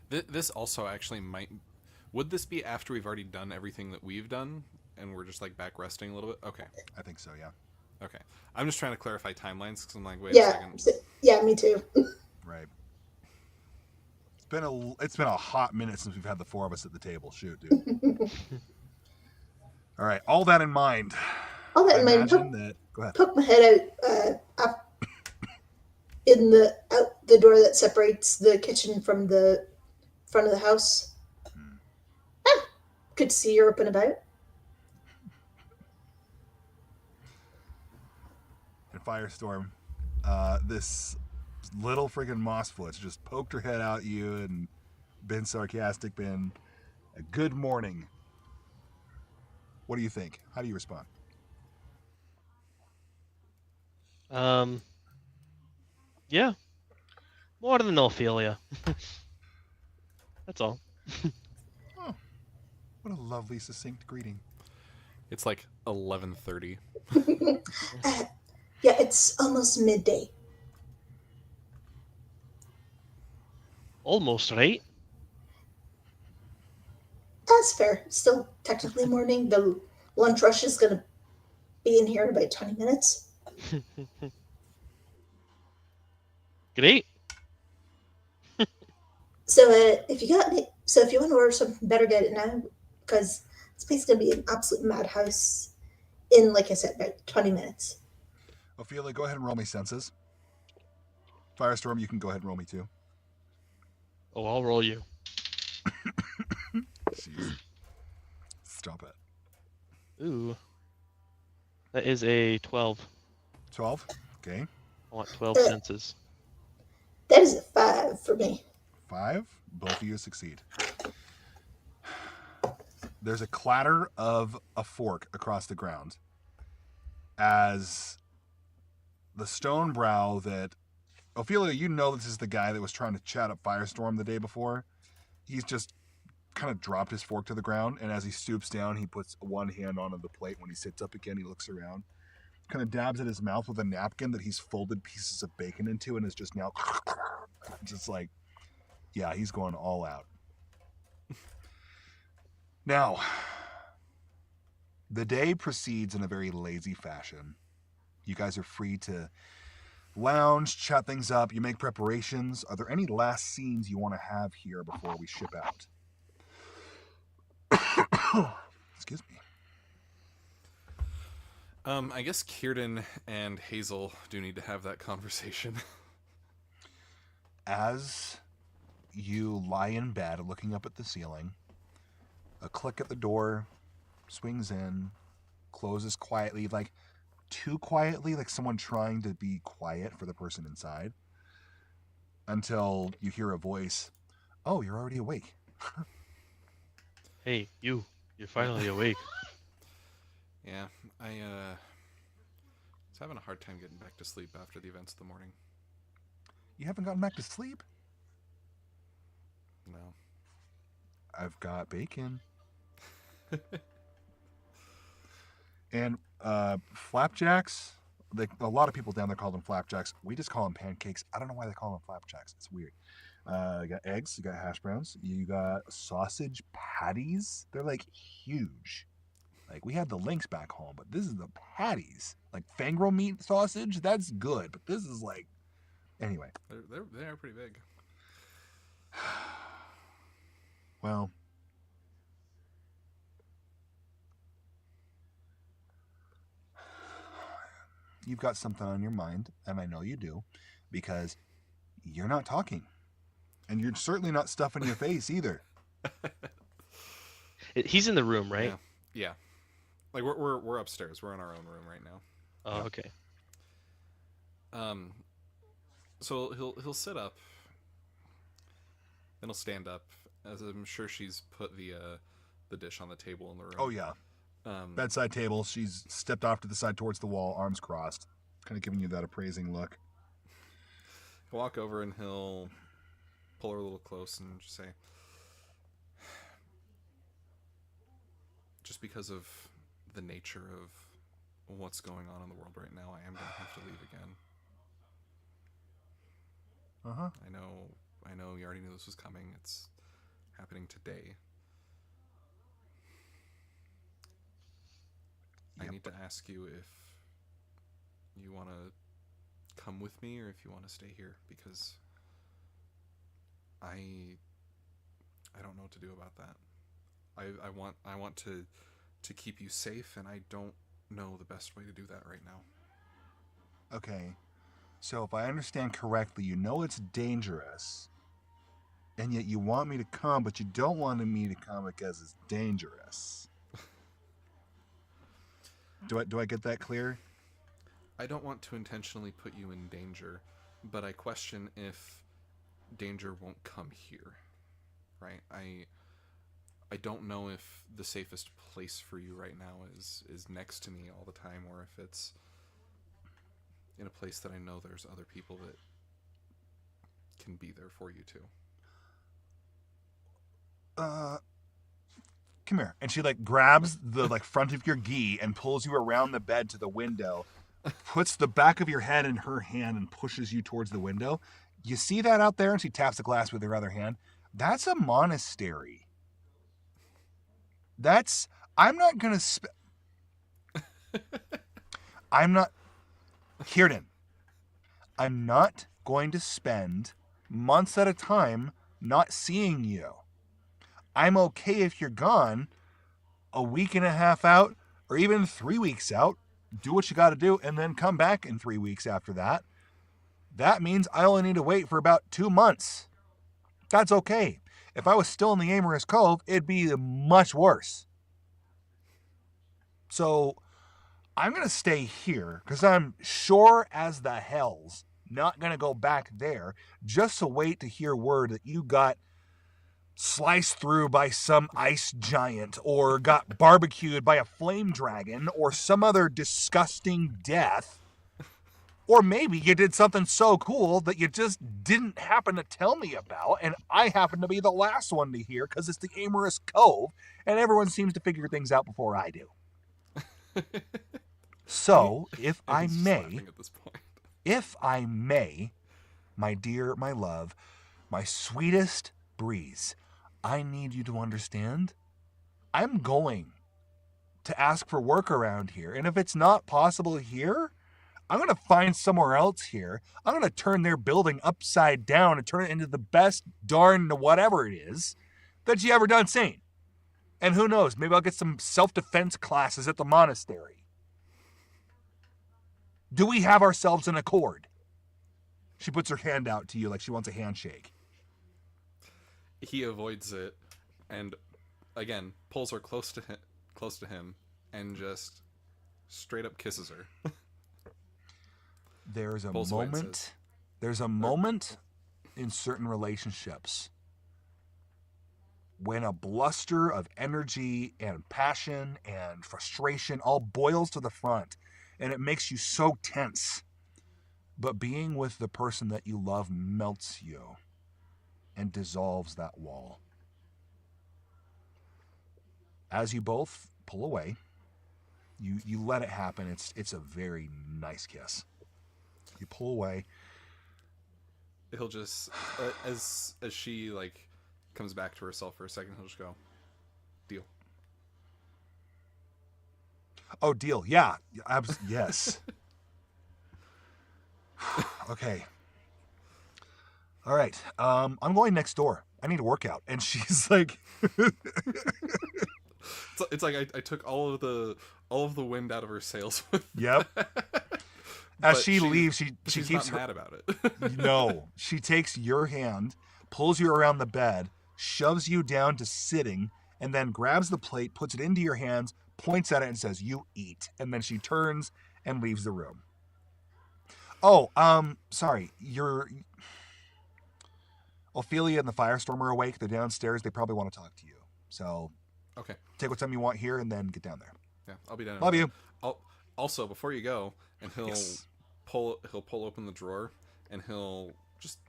This also actually might... Would this be after we've already done everything that we've done, and we're just like back resting a little bit? Okay. I think so, yeah. Okay. I'm just trying to clarify timelines because I'm like, wait a second. Yeah, me too. Right. It's been a hot minute since we've had the 4 of us at the table. Shoot, dude. All right. All that in mind. Go ahead. Poke my head out in the door that separates the kitchen from the front of the house. Good to see you're up and about. And Firestorm, this little friggin' mossfoot's just poked her head out at you and been sarcastic, been a good morning. What do you think? How do you respond? Yeah, more than Ophelia. That's all. Oh, what a lovely, succinct greeting. It's like 11:30. Yeah, it's almost midday. Almost right. That's fair. Still technically morning. The lunch rush is going to be in here in about 20 minutes. Great. So if you want to order something, better get it now, because this place is going to be an absolute madhouse in, like I said, about 20 minutes. Ophelia, go ahead and roll me senses. Firestorm, you can go ahead and roll me too. Oh, I'll roll you. Jeez. Stop it. Ooh. That is a 12. 12. Okay. I want 12 senses. That is a 5 for me. 5. Both of you succeed. There's a clatter of a fork across the ground as the Stonebrow that... Ophelia, you know this is the guy that was trying to chat up Firestorm the day before. He's just kind of dropped his fork to the ground, and as he stoops down, he puts one hand onto the plate. When he sits up again, he looks around, kind of dabs at his mouth with a napkin that he's folded pieces of bacon into, and is just now just like, yeah, he's going all out. Now, the day proceeds in a very lazy fashion. You guys are free to lounge, chat things up. You make preparations. Are there any last scenes you want to have here before we ship out? Excuse me. I guess Kirdan and Hazel do need to have that conversation. As you lie in bed looking up at the ceiling, a click at the door swings in, closes quietly, like too quietly, like someone trying to be quiet for the person inside, until you hear a voice. Oh, you're already awake. Hey, you're finally awake. Yeah, I was having a hard time getting back to sleep after the events of the morning. You haven't gotten back to sleep? No. I've got bacon. And flapjacks, a lot of people down there call them flapjacks. We just call them pancakes. I don't know why they call them flapjacks. It's weird. You got eggs, you got hash browns, you got sausage patties. They're like huge. Like we had the links back home, but this is the patties. Like fangrel meat sausage, that's good, but this is like, anyway. They're pretty big. Well, you've got something on your mind, and I know you do, because you're not talking. And you're certainly not stuffing your face either. He's in the room, right? Yeah. Like we're upstairs. We're in our own room right now. Oh, okay. So he'll sit up, then he'll stand up, as I'm sure she's put the dish on the table in the room. Oh yeah. Bedside table. She's stepped off to the side towards the wall, arms crossed, kind of giving you that appraising look. He'll walk over and he'll pull her a little close and just say, just because of the nature of what's going on in the world right now, I am going to have to leave again. Uh-huh. I know you already knew this was coming. It's happening today. Yep. I need to ask you if you want to come with me or if you want to stay here, because I don't know what to do about that. I want to keep you safe, and I don't know the best way to do that right now. Okay. So if I understand correctly, you know it's dangerous, and yet you want me to come, but you don't want me to come because it's dangerous. Do I get that clear? I don't want to intentionally put you in danger, but I question if danger won't come here, right? I don't know if the safest place for you right now is next to me all the time, or if it's in a place that I know there's other people that can be there for you too. Come here. And she like grabs the like front of your gi and pulls you around the bed to the window, puts the back of your head in her hand and pushes you towards the window. You see that out there? And she taps the glass with her other hand. That's a monastery. I'm not going to I'm not, Kirdan, I'm not going to spend months at a time not seeing you. I'm okay if you're gone a week and a half out or even 3 weeks out. Do what you got to do and then come back in 3 weeks after that. That means I only need to wait for about 2 months. That's okay. If I was still in the Aemarys Cove, it'd be much worse. So I'm going to stay here because I'm sure as the hells not going to go back there just to wait to hear word that you got sliced through by some ice giant or got barbecued by a flame dragon or some other disgusting death. Or maybe you did something so cool that you just didn't happen to tell me about, and I happen to be the last one to hear because it's the Aemarys Cove, and everyone seems to figure things out before I do. So, if I may, my dear, my love, my sweetest Breeze, I need you to understand, I'm going to ask for work around here, and if it's not possible here, I'm going to find somewhere else here. I'm going to turn their building upside down and turn it into the best darn whatever it is that you ever done seen. And who knows, maybe I'll get some self-defense classes at the monastery. Do we have ourselves an accord? She puts her hand out to you like she wants a handshake. He avoids it and, again, pulls her close to him and just straight up kisses her. There's a moment in certain relationships when a bluster of energy and passion and frustration all boils to the front, and it makes you so tense. But being with the person that you love melts you and dissolves that wall. As you both pull away, you let it happen. It's a very nice kiss. You pull away. He'll just, as she like comes back to herself for a second, he'll just go, "Deal." Oh, deal. Yeah. Yes. Okay. All right. I'm going next door. I need a workout. And she's like, it's like I took all of the wind out of her sails. Yep. As she leaves, she she's keeps not mad about it. No, she takes your hand, pulls you around the bed, shoves you down to sitting, and then grabs the plate, puts it into your hands, points at it, and says, "You eat." And then she turns and leaves the room. Oh, sorry. Ophelia and the Firestorm are awake. They're downstairs. They probably want to talk to you. So, okay. Take what time you want here and then get down there. Yeah, I'll be down. Love you. Also, before you go, and he'll pull open the drawer, and he'll just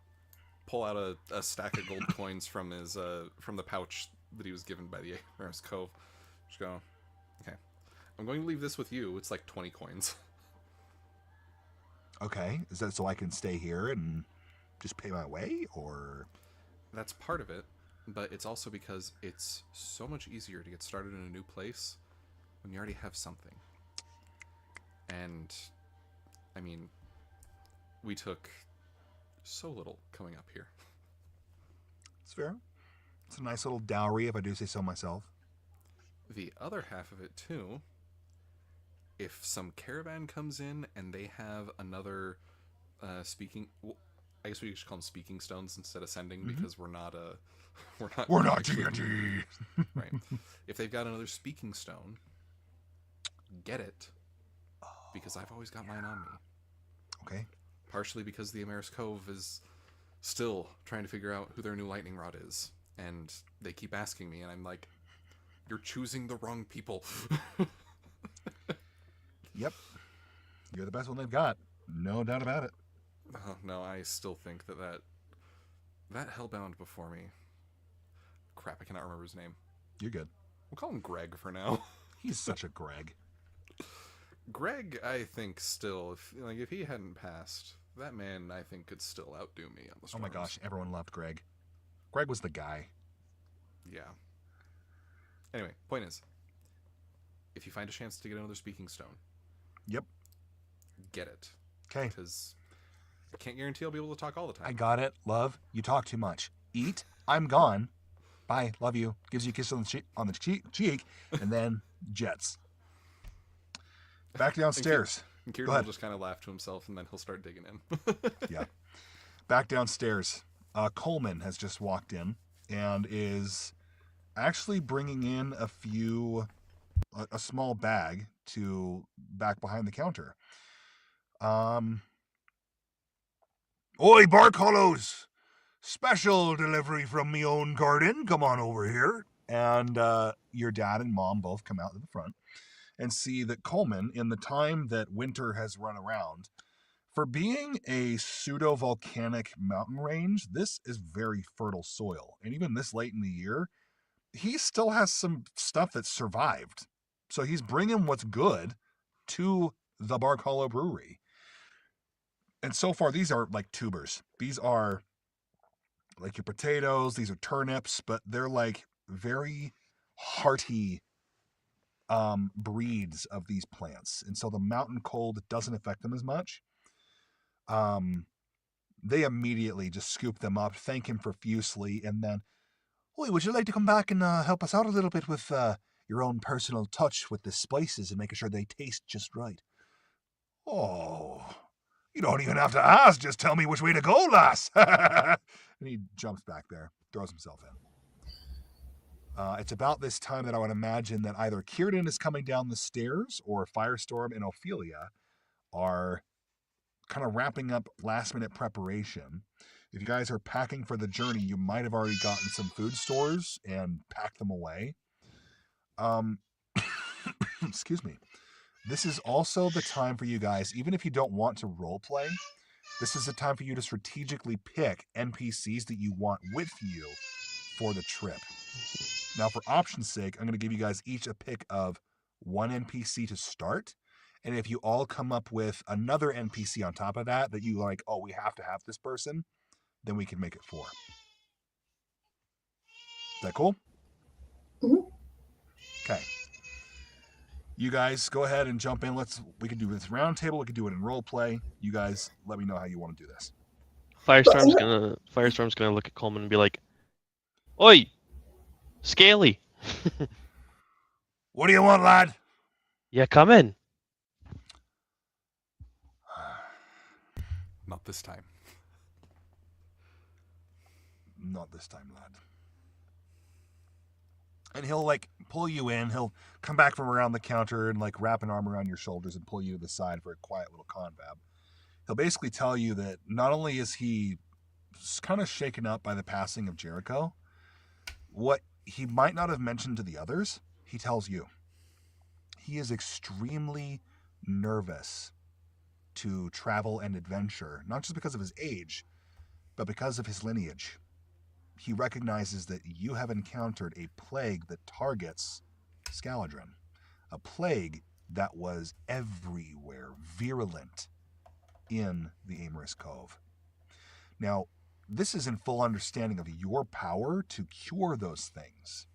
pull out a stack of gold coins from his from the pouch that he was given by the Aemarys Cove. Just go, okay. I'm going to leave this with you. It's like 20 coins. Okay. Is that so I can stay here and just pay my way, or? That's part of it, but it's also because it's so much easier to get started in a new place when you already have something. And, I mean, we took so little coming up here. It's fair. It's a nice little dowry, if I do say so myself. The other half of it, too, if some caravan comes in and they have another speaking... Well, I guess we should call them speaking stones instead of sending, because we're not D&D. Right. If they've got another speaking stone, get it. Because I've always got mine on me. Okay. Partially because the Aemarys Cove is still trying to figure out who their new lightning rod is. And they keep asking me, and I'm like, you're choosing the wrong people. Yep. You're the best one they've got. No doubt about it. No, I still think that Hellbound before me. Crap, I cannot remember his name. You're good. We'll call him Greg for now. He's such a Greg. Greg, I think still, if he hadn't passed, that man, I think, could still outdo me on the Storms. Oh my gosh, everyone loved Greg. Greg was the guy. Yeah. Anyway, point is, if you find a chance to get another Speaking Stone, yep, get it. Okay. Because I can't guarantee I'll be able to talk all the time. I got it. Love, you talk too much. Eat. I'm gone. Bye. Love you. Gives you a kiss on the cheek, and then jets. Back downstairs. And Kirdan will just kind of laugh to himself, and then he'll start digging in. Yeah. Back downstairs. Coleman has just walked in and is actually bringing in a small bag to back behind the counter. Oi, Barkhollows! Special delivery from me own garden. Come on over here. And your dad and mom both come out to the front and see that Coleman, in the time that winter has run around, for being a pseudo-volcanic mountain range, this is very fertile soil. And even this late in the year, he still has some stuff that survived. So he's bringing what's good to the Barkhollow Brewery. And so far, these are like tubers. These are like your potatoes. These are turnips, but they're like very hearty breeds of these plants. And so the mountain cold doesn't affect them as much. They immediately just scoop them up, thank him profusely, and then, "Oi, would you like to come back and help us out a little bit with your own personal touch with the spices and making sure they taste just right?" "Oh, you don't even have to ask. Just tell me which way to go, lass." And he jumps back there, throws himself in. It's about this time that I would imagine that either Kirdan is coming down the stairs or Firestorm and Ophelia are kind of wrapping up last-minute preparation. If you guys are packing for the journey, you might have already gotten some food stores and packed them away. Excuse me. This is also the time for you guys, even if you don't want to roleplay, this is the time for you to strategically pick NPCs that you want with you for the trip. Now, for option's sake, I'm going to give you guys each a pick of one NPC to start. And if you all come up with another NPC on top of that you like, oh, we have to have this person, then we can make it 4. Is that cool? Mm-hmm. Okay. You guys go ahead and jump in. We can do this round table. We can do it in role play. You guys let me know how you want to do this. Firestorm's gonna look at Coleman and be like, "Oi, Scaly." What do you want, lad? Yeah, come in. Not this time. Not this time, lad. And he'll pull you in. He'll come back from around the counter and wrap an arm around your shoulders and pull you to the side for a quiet little confab. He'll basically tell you that not only is he kind of shaken up by the passing of Jericho, what he might not have mentioned to the others, he tells you. He is extremely nervous to travel and adventure, not just because of his age, but because of his lineage. He recognizes that you have encountered a plague that targets Scaladrin, a plague that was everywhere, virulent in the Aemarys Cove. Now, this is in full understanding of your power to cure those things,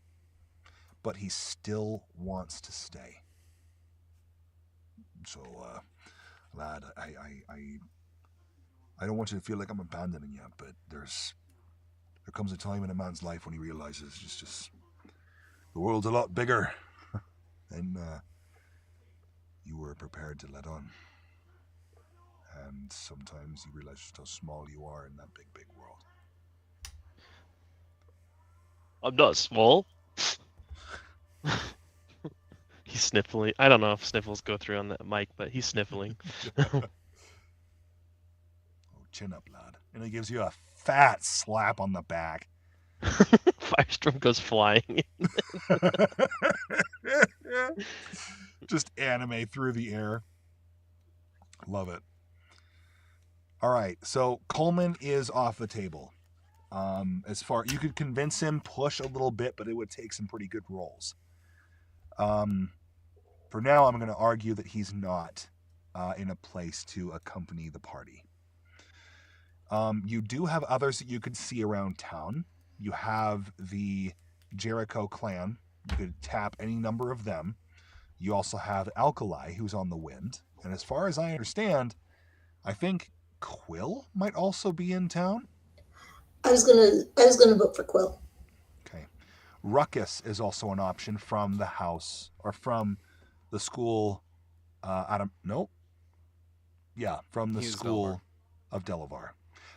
but he still wants to stay. So, lad, I don't want you to feel like I'm abandoning you, but there comes a time in a man's life when he realizes it's just the world's a lot bigger than you were prepared to let on. And sometimes you realize just how small you are in that big, big world. I'm not small. He's sniffling. I don't know if sniffles go through on that mic, but he's sniffling. Oh, chin up, lad. And he gives you a fat slap on the back. Firestorm goes flying. Just anime through the air. Love it. All right, so Coleman is off the table. As far you could convince him, push a little bit, but it would take some pretty good rolls. For now, I'm going to argue that he's not in a place to accompany the party. You do have others that you could see around town. You have the Jericho clan. You could tap any number of them. You also have Alkali, who's on the wind. And as far as I understand, I think Quill might also be in town. I was gonna vote for Quill. Okay. Ruckus is also an option from the house or from the school. From the school of Delavar.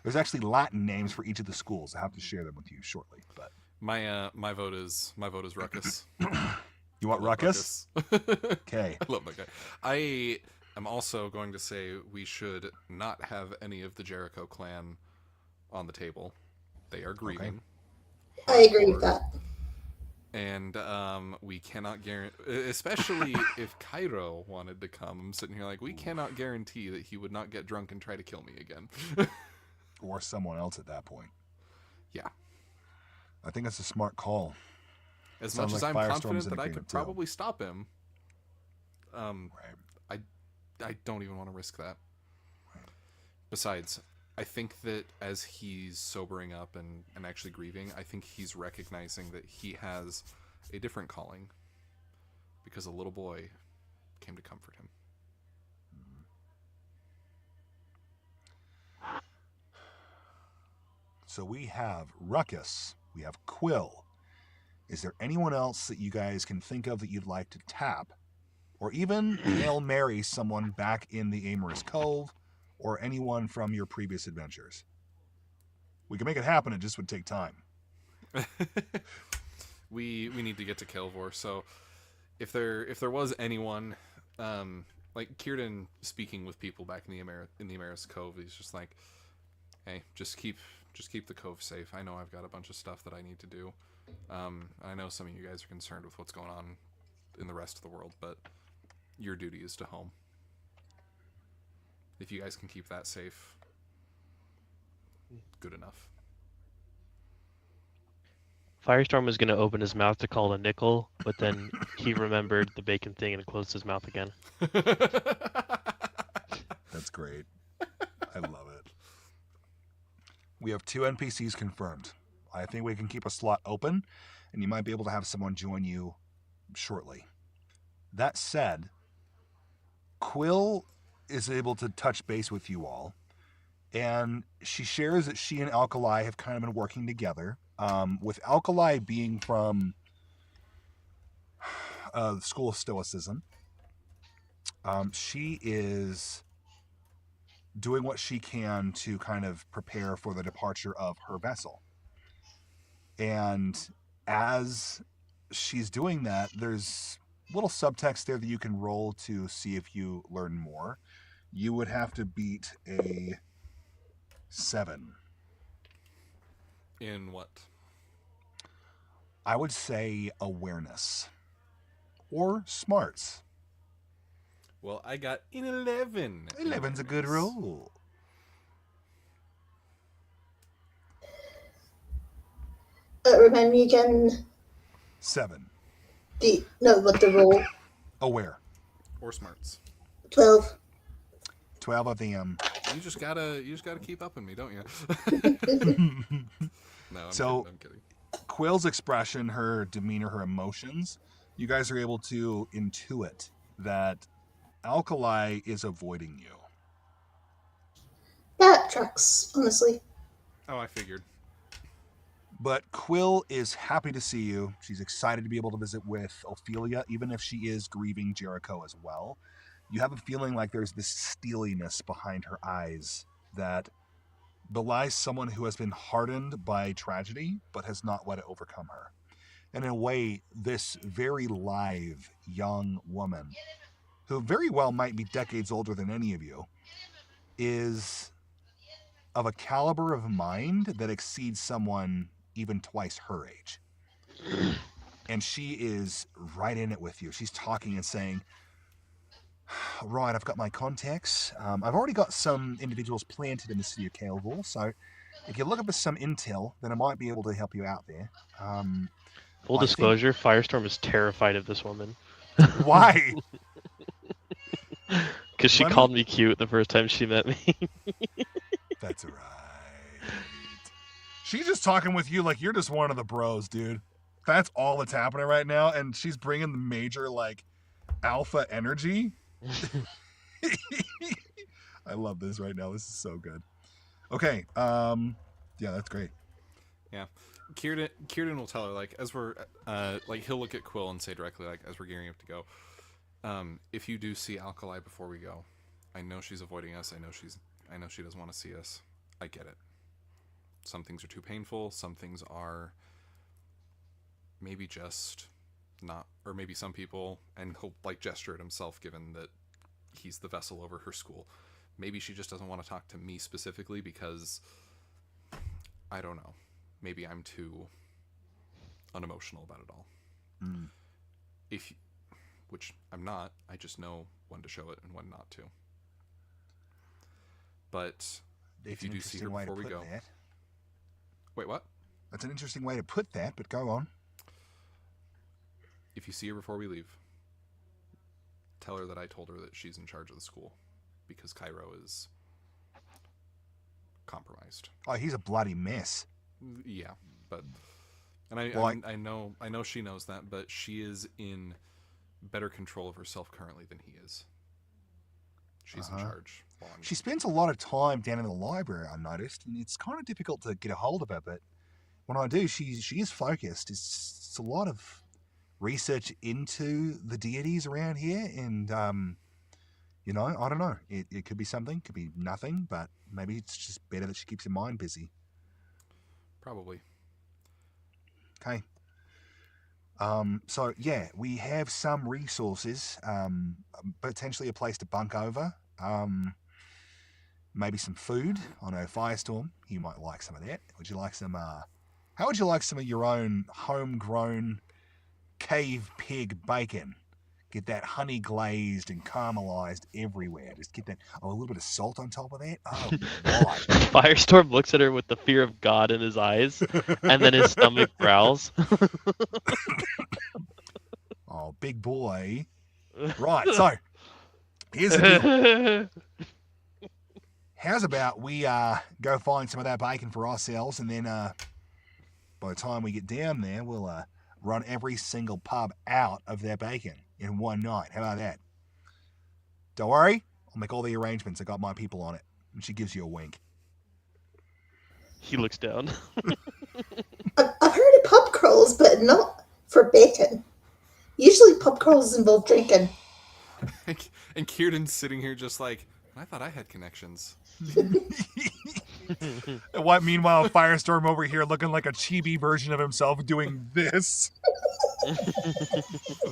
There's actually Latin names for each of the schools. I have to share them with you shortly. But my vote is Ruckus. You want Ruckus? Okay. I love that guy. I am also going to say we should not have any of the Jericho clan on the table. They are grieving. Okay. I agree with that. And we cannot guarantee, especially if Cairo wanted to come. I'm sitting here like, we cannot guarantee that he would not get drunk and try to kill me again. Or someone else at that point. Yeah. I think that's a smart call. As much as I'm confident that I could probably stop him, right. I don't even want to risk that. Right. Besides, I think that as he's sobering up and actually grieving, I think he's recognizing that he has a different calling because a little boy came to comfort him. So we have Ruckus, we have Quill. Is there anyone else that you guys can think of that you'd like to tap? Or even Aemarys someone back in the Aemarys Cove, or anyone from your previous adventures? We can make it happen, it just would take time. We need to get to Kelvor, so if there was anyone, like Kirdan speaking with people back in the Aemarys Cove, he's just like, hey, just keep the Cove safe. I know I've got a bunch of stuff that I need to do. I know some of you guys are concerned with what's going on in the rest of the world, but your duty is to home. If you guys can keep that safe, good enough. Firestorm was going to open his mouth to call a nickel, but then he remembered the bacon thing and closed his mouth again. That's great. I love it. We have 2 NPCs confirmed. I think we can keep a slot open, and you might be able to have someone join you shortly. That said, Quill is able to touch base with you all, and she shares that she and Alkali have kind of been working together. With Alkali being from the School of Stoicism, she is doing what she can to kind of prepare for the departure of her vessel. And as she's doing that, there's little subtext there that you can roll to see if you learn more. You would have to beat a 7. In what? I would say awareness. Or smarts. Well, I got an 11. 11's a good roll. Remind me again. 7. What the roll? Aware. Or smarts. 12. 12 of them. You just gotta keep up with me, don't you? No, I'm kidding. Quill's expression, her demeanor, her emotions, you guys are able to intuit that Alkali is avoiding you. That tracks, honestly. Oh, I figured. But Quill is happy to see you. She's excited to be able to visit with Ophelia, even if she is grieving Jericho as well. You have a feeling like there's this steeliness behind her eyes that belies someone who has been hardened by tragedy, but has not let it overcome her. And in a way, this very live, young woman, who very well might be decades older than any of you, is of a caliber of mind that exceeds someone even twice her age. And she is right in it with you. She's talking and saying, right, I've got my contacts. I've already got some individuals planted in the city of Calevor, so if you're looking for some intel, then I might be able to help you out there. Full disclosure, Firestorm is terrified of this woman. Why? Because she called me cute the first time she met me. That's right. She's just talking with you like you're just one of the bros, dude. That's all that's happening right now, and she's bringing the major, like, alpha energy. I love this right now. This is so good. Okay. Yeah, that's great. Yeah. Kirdan will tell her, like, as we're, like, he'll look at Quill and say directly, like, as we're gearing up to go, if you do see Alkali before we go, I know she's avoiding us. I know she doesn't want to see us. I get it. Some things are too painful. Some things are maybe just not, or maybe some people, and he'll, like, gesture at himself, given that he's the vessel over her school. Maybe she just doesn't want to talk to me specifically because, I don't know, maybe I'm too unemotional about it all. Which I'm not. I just know when to show it and when not to. But if you do see her before we go... Wait, what? That's an interesting way to put that, but go on. If you see her before we leave, tell her that I told her that she's in charge of the school because Cairo is compromised. Oh, he's a bloody mess. Yeah, but and I know she knows that, but she is in better control of herself currently than he is. She's in charge. She spends a lot of time down in the library, I noticed, and it's kind of difficult to get a hold of her, but when I do, she is focused. It's a lot of research into the deities around here, and I don't know. It could be something, could be nothing, but maybe it's just better that she keeps her mind busy. Probably. Okay. So yeah, we have some resources, potentially a place to bunk over, maybe some food. I know Firestorm, you might like some of that. Would you like some, how would you like some of your own homegrown cave pig bacon? Get that honey glazed and caramelized everywhere. Just get that, a little bit of salt on top of that. Oh, right. Firestorm looks at her with the fear of God in his eyes, and then his stomach growls. Oh, big boy. Right, so here's the deal. How's about we go find some of that bacon for ourselves, and then by the time we get down there, we'll run every single pub out of their bacon in one night. How about that? Don't worry, I'll make all the arrangements. I got my people on it. And she gives you a wink. He looks down. I've heard of pub crawls, but not for bacon. Usually pub crawls involve drinking. And Kirdan's sitting here just like, I thought I had connections. Meanwhile, Firestorm over here looking like a chibi version of himself doing this.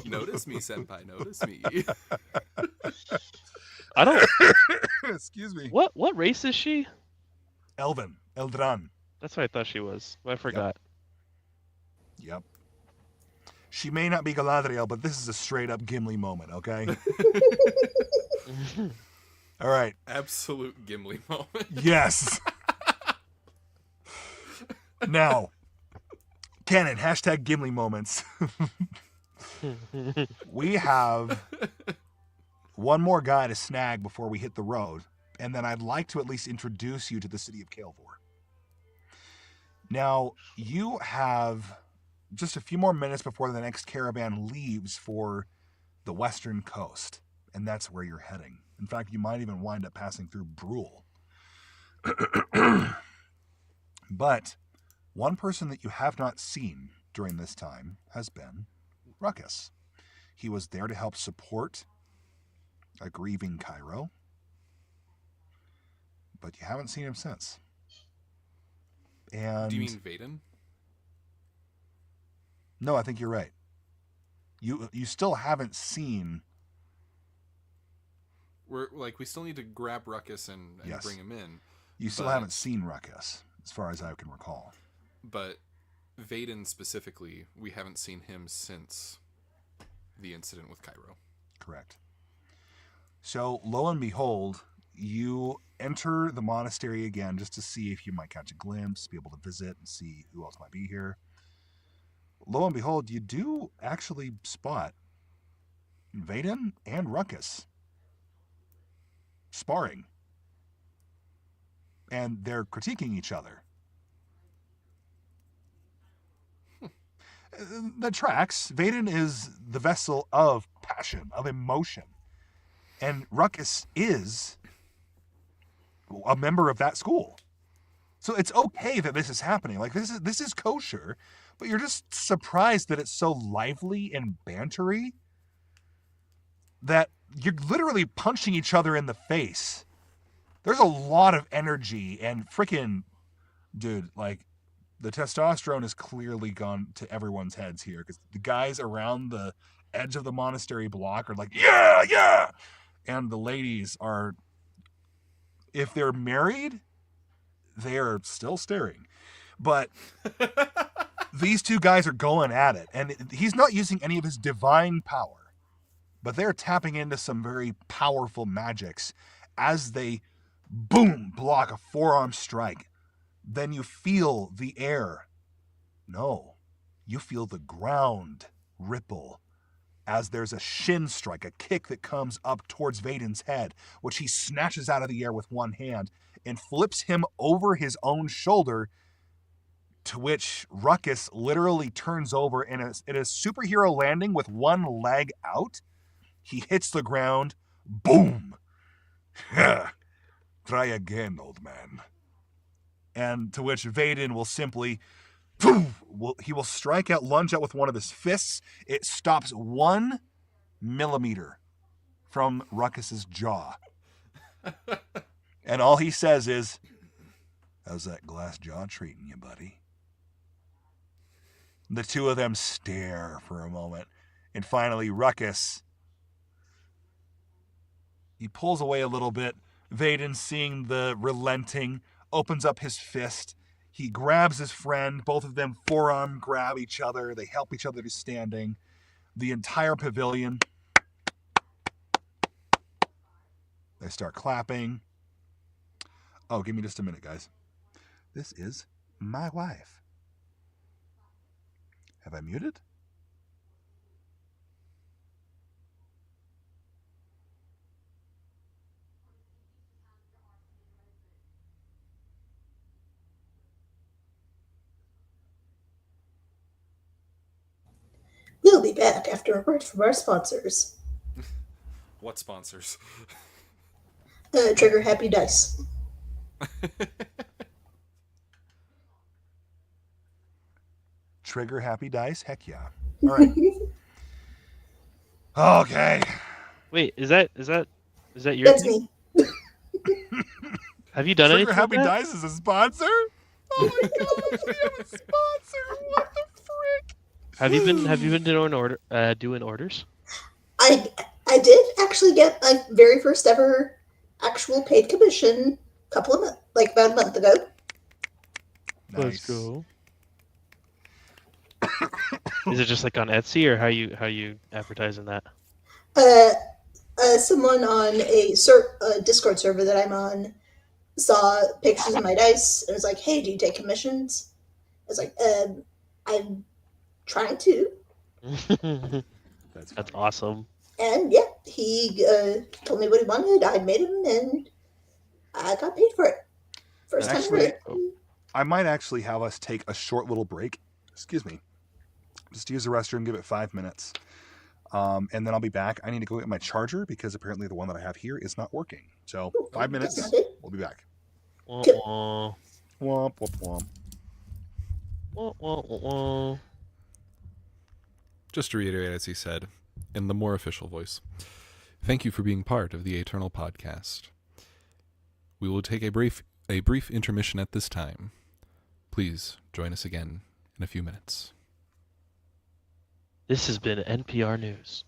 Notice me, senpai, notice me. I don't... Excuse me. What race is she? Elven. Eldran. That's what I thought she was. I forgot. Yep. She may not be Galadriel, but this is a straight-up Gimli moment, okay? All right. Absolute Gimli moment. Yes. Now, Canon, hashtag Gimli moments. We have one more guy to snag before we hit the road, and then I'd like to at least introduce you to the city of Calevor. Now, you have just a few more minutes before the next caravan leaves for the western coast, and that's where you're heading. In fact, you might even wind up passing through Brule. But one person that you have not seen during this time has been Ruckus. He was there to help support a grieving Cairo, but you haven't seen him since. And do you mean Vaden? No, I think you're right. You still haven't seen. We still need to grab Ruckus and yes. bring him in. You still haven't seen Ruckus, as far as I can recall. But Vaden specifically, we haven't seen him since the incident with Cairo. Correct. So, lo and behold, you enter the monastery again just to see if you might catch a glimpse, be able to visit and see who else might be here. Lo and behold, you do actually spot Vaden and Ruckus sparring. And they're critiquing each other. That tracks. Vaden is the vessel of passion, of emotion. And Ruckus is a member of that school. So it's okay that this is happening. Like, this is kosher, but you're just surprised that it's so lively and bantery that you're literally punching each other in the face. There's a lot of energy and freaking, dude, like, the testosterone has clearly gone to everyone's heads here, because the guys around the edge of the monastery block are like, yeah, yeah. And the ladies are, if they're married, they are still staring. But these two guys are going at it. And he's not using any of his divine power, but they're tapping into some very powerful magics as they, boom, block a forearm strike. Then you feel the air. No, you feel the ground ripple as there's a shin strike, a kick that comes up towards Vaden's head, which he snatches out of the air with one hand and flips him over his own shoulder, to which Ruckus literally turns over in a superhero landing with one leg out. He hits the ground. Boom! Try again, old man. And to which Vaden will simply, he will strike out, lunge out with one of his fists. It stops 1 millimeter from Ruckus's jaw. And all he says is, how's that glass jaw treating you, buddy? The two of them stare for a moment. And finally, Ruckus, he pulls away a little bit. Vaden, seeing the relenting, opens up his fist. He grabs his friend. Both of them forearm grab each other. They help each other to standing. The entire pavilion, they start clapping. Oh, give me just a minute, guys. This is my wife. Have I muted? We'll be back after a word from our sponsors. What sponsors? Trigger Happy Dice. Trigger Happy Dice? Heck yeah. All right. Okay. Wait, is that your That's thing? me. Have you done Trigger anything Happy with that? Dice is a sponsor? Oh my gosh, we have a sponsor. What the frick? Have you been doing orders? I did actually get my very first ever actual paid commission about a month ago. Nice. Let's go. Is it just like on Etsy, or how you advertising that? Someone on a Discord server that I'm on saw pictures of my dice and was like, "Hey, do you take commissions?" I was like, "I'm trying to." That's awesome. And yeah, he told me what he wanted. I made him, and I got paid for it. First time Actually, ever. I might actually have us take a short little break. Excuse me. Just use the restroom, give it 5 minutes. And then I'll be back. I need to go get my charger because apparently the one that I have here is not working. So 5 minutes, we'll be back. Womp Womp, womp, womp. womp womp womp. Just to reiterate, as he said, in the more official voice, thank you for being part of the Aeternal podcast. We will take a brief intermission at this time. Please join us again in a few minutes. This has been NPR News.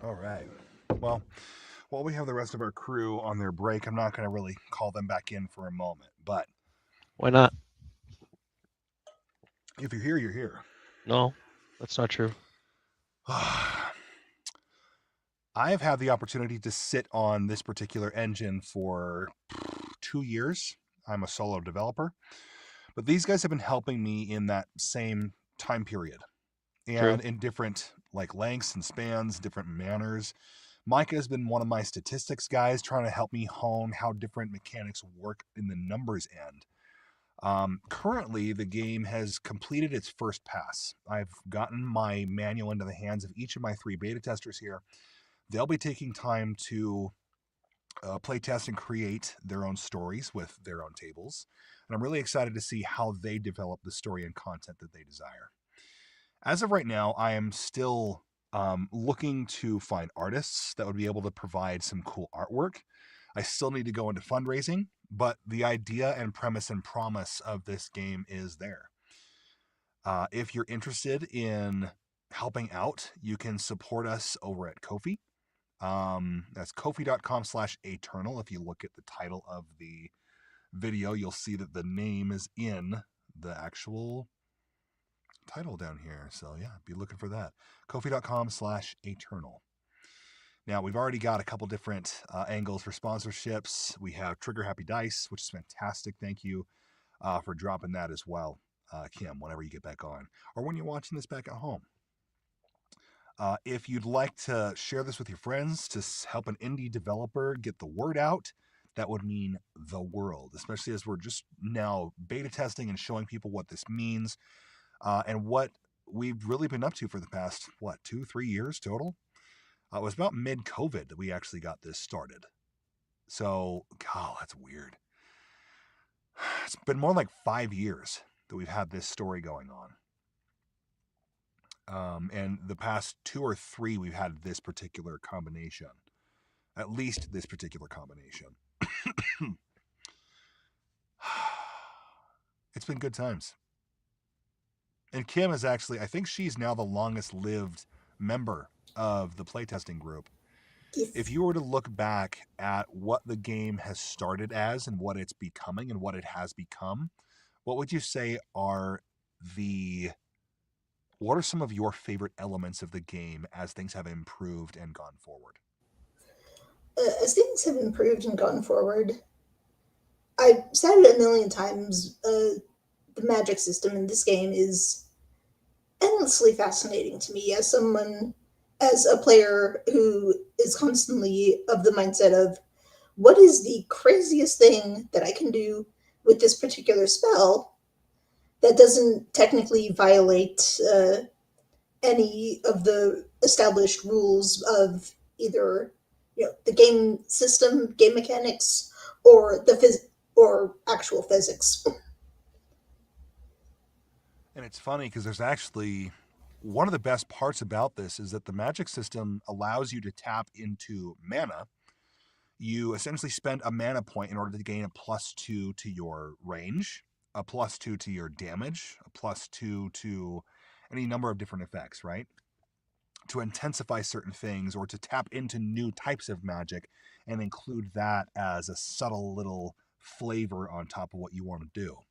All right. Well, while we have the rest of our crew on their break, I'm not going to really call them back in for a moment. But Why not? if you're here, you're here. No, that's not true. I've had the opportunity to sit on this particular engine for 2 years. I'm a solo developer. But these guys have been helping me in that same time period. And True. in different lengths and spans, different manners. Micah has been one of my statistics guys, trying to help me hone how different mechanics work in the numbers end. Currently, the game has completed its first pass. I've gotten my manual into the hands of each of my 3 beta testers here. They'll be taking time to play test and create their own stories with their own tables. And I'm really excited to see how they develop the story and content that they desire. As of right now, I am still looking to find artists that would be able to provide some cool artwork. I still need to go into fundraising, but the idea and premise and promise of this game is there. If you're interested in helping out, you can support us over at Ko-fi. That's kofi.com/Aeternal. If you look at the title of the video, you'll see that the name is in the actual title down here. So yeah, be looking for that. kofi.com/Aeternal. Now, we've already got a couple different angles for sponsorships. We have Trigger Happy Dice, which is fantastic. Thank you for dropping that as well, Kim, whenever you get back on, or when you're watching this back at home. If you'd like to share this with your friends to help an indie developer get the word out, that would mean the world, especially as we're just now beta testing and showing people what this means and what we've really been up to for the past, 2-3 years total? It was about mid-COVID that we actually got this started. So, God, that's weird. It's been more like 5 years that we've had this story going on. And the past 2 or 3, we've had this particular combination. At least this particular combination. It's been good times. And Kim is actually, I think she's now the longest lived member of the playtesting group. If you were to look back at what the game has started as and what it's becoming and what it has become, what would you say what are some of your favorite elements of the game as things have improved and gone forward? As things have improved and gone forward, I've said it a million times, the magic system in this game is endlessly fascinating to me as a player who is constantly of the mindset of what is the craziest thing that I can do with this particular spell that doesn't technically violate any of the established rules of either the game system, game mechanics, or or actual physics. And it's funny because there's actually one of the best parts about this is that the magic system allows you to tap into mana. You essentially spend a mana point in order to gain a +2 to your range, a +2 to your damage, a +2 to any number of different effects, right? To intensify certain things or to tap into new types of magic and include that as a subtle little flavor on top of what you want to do.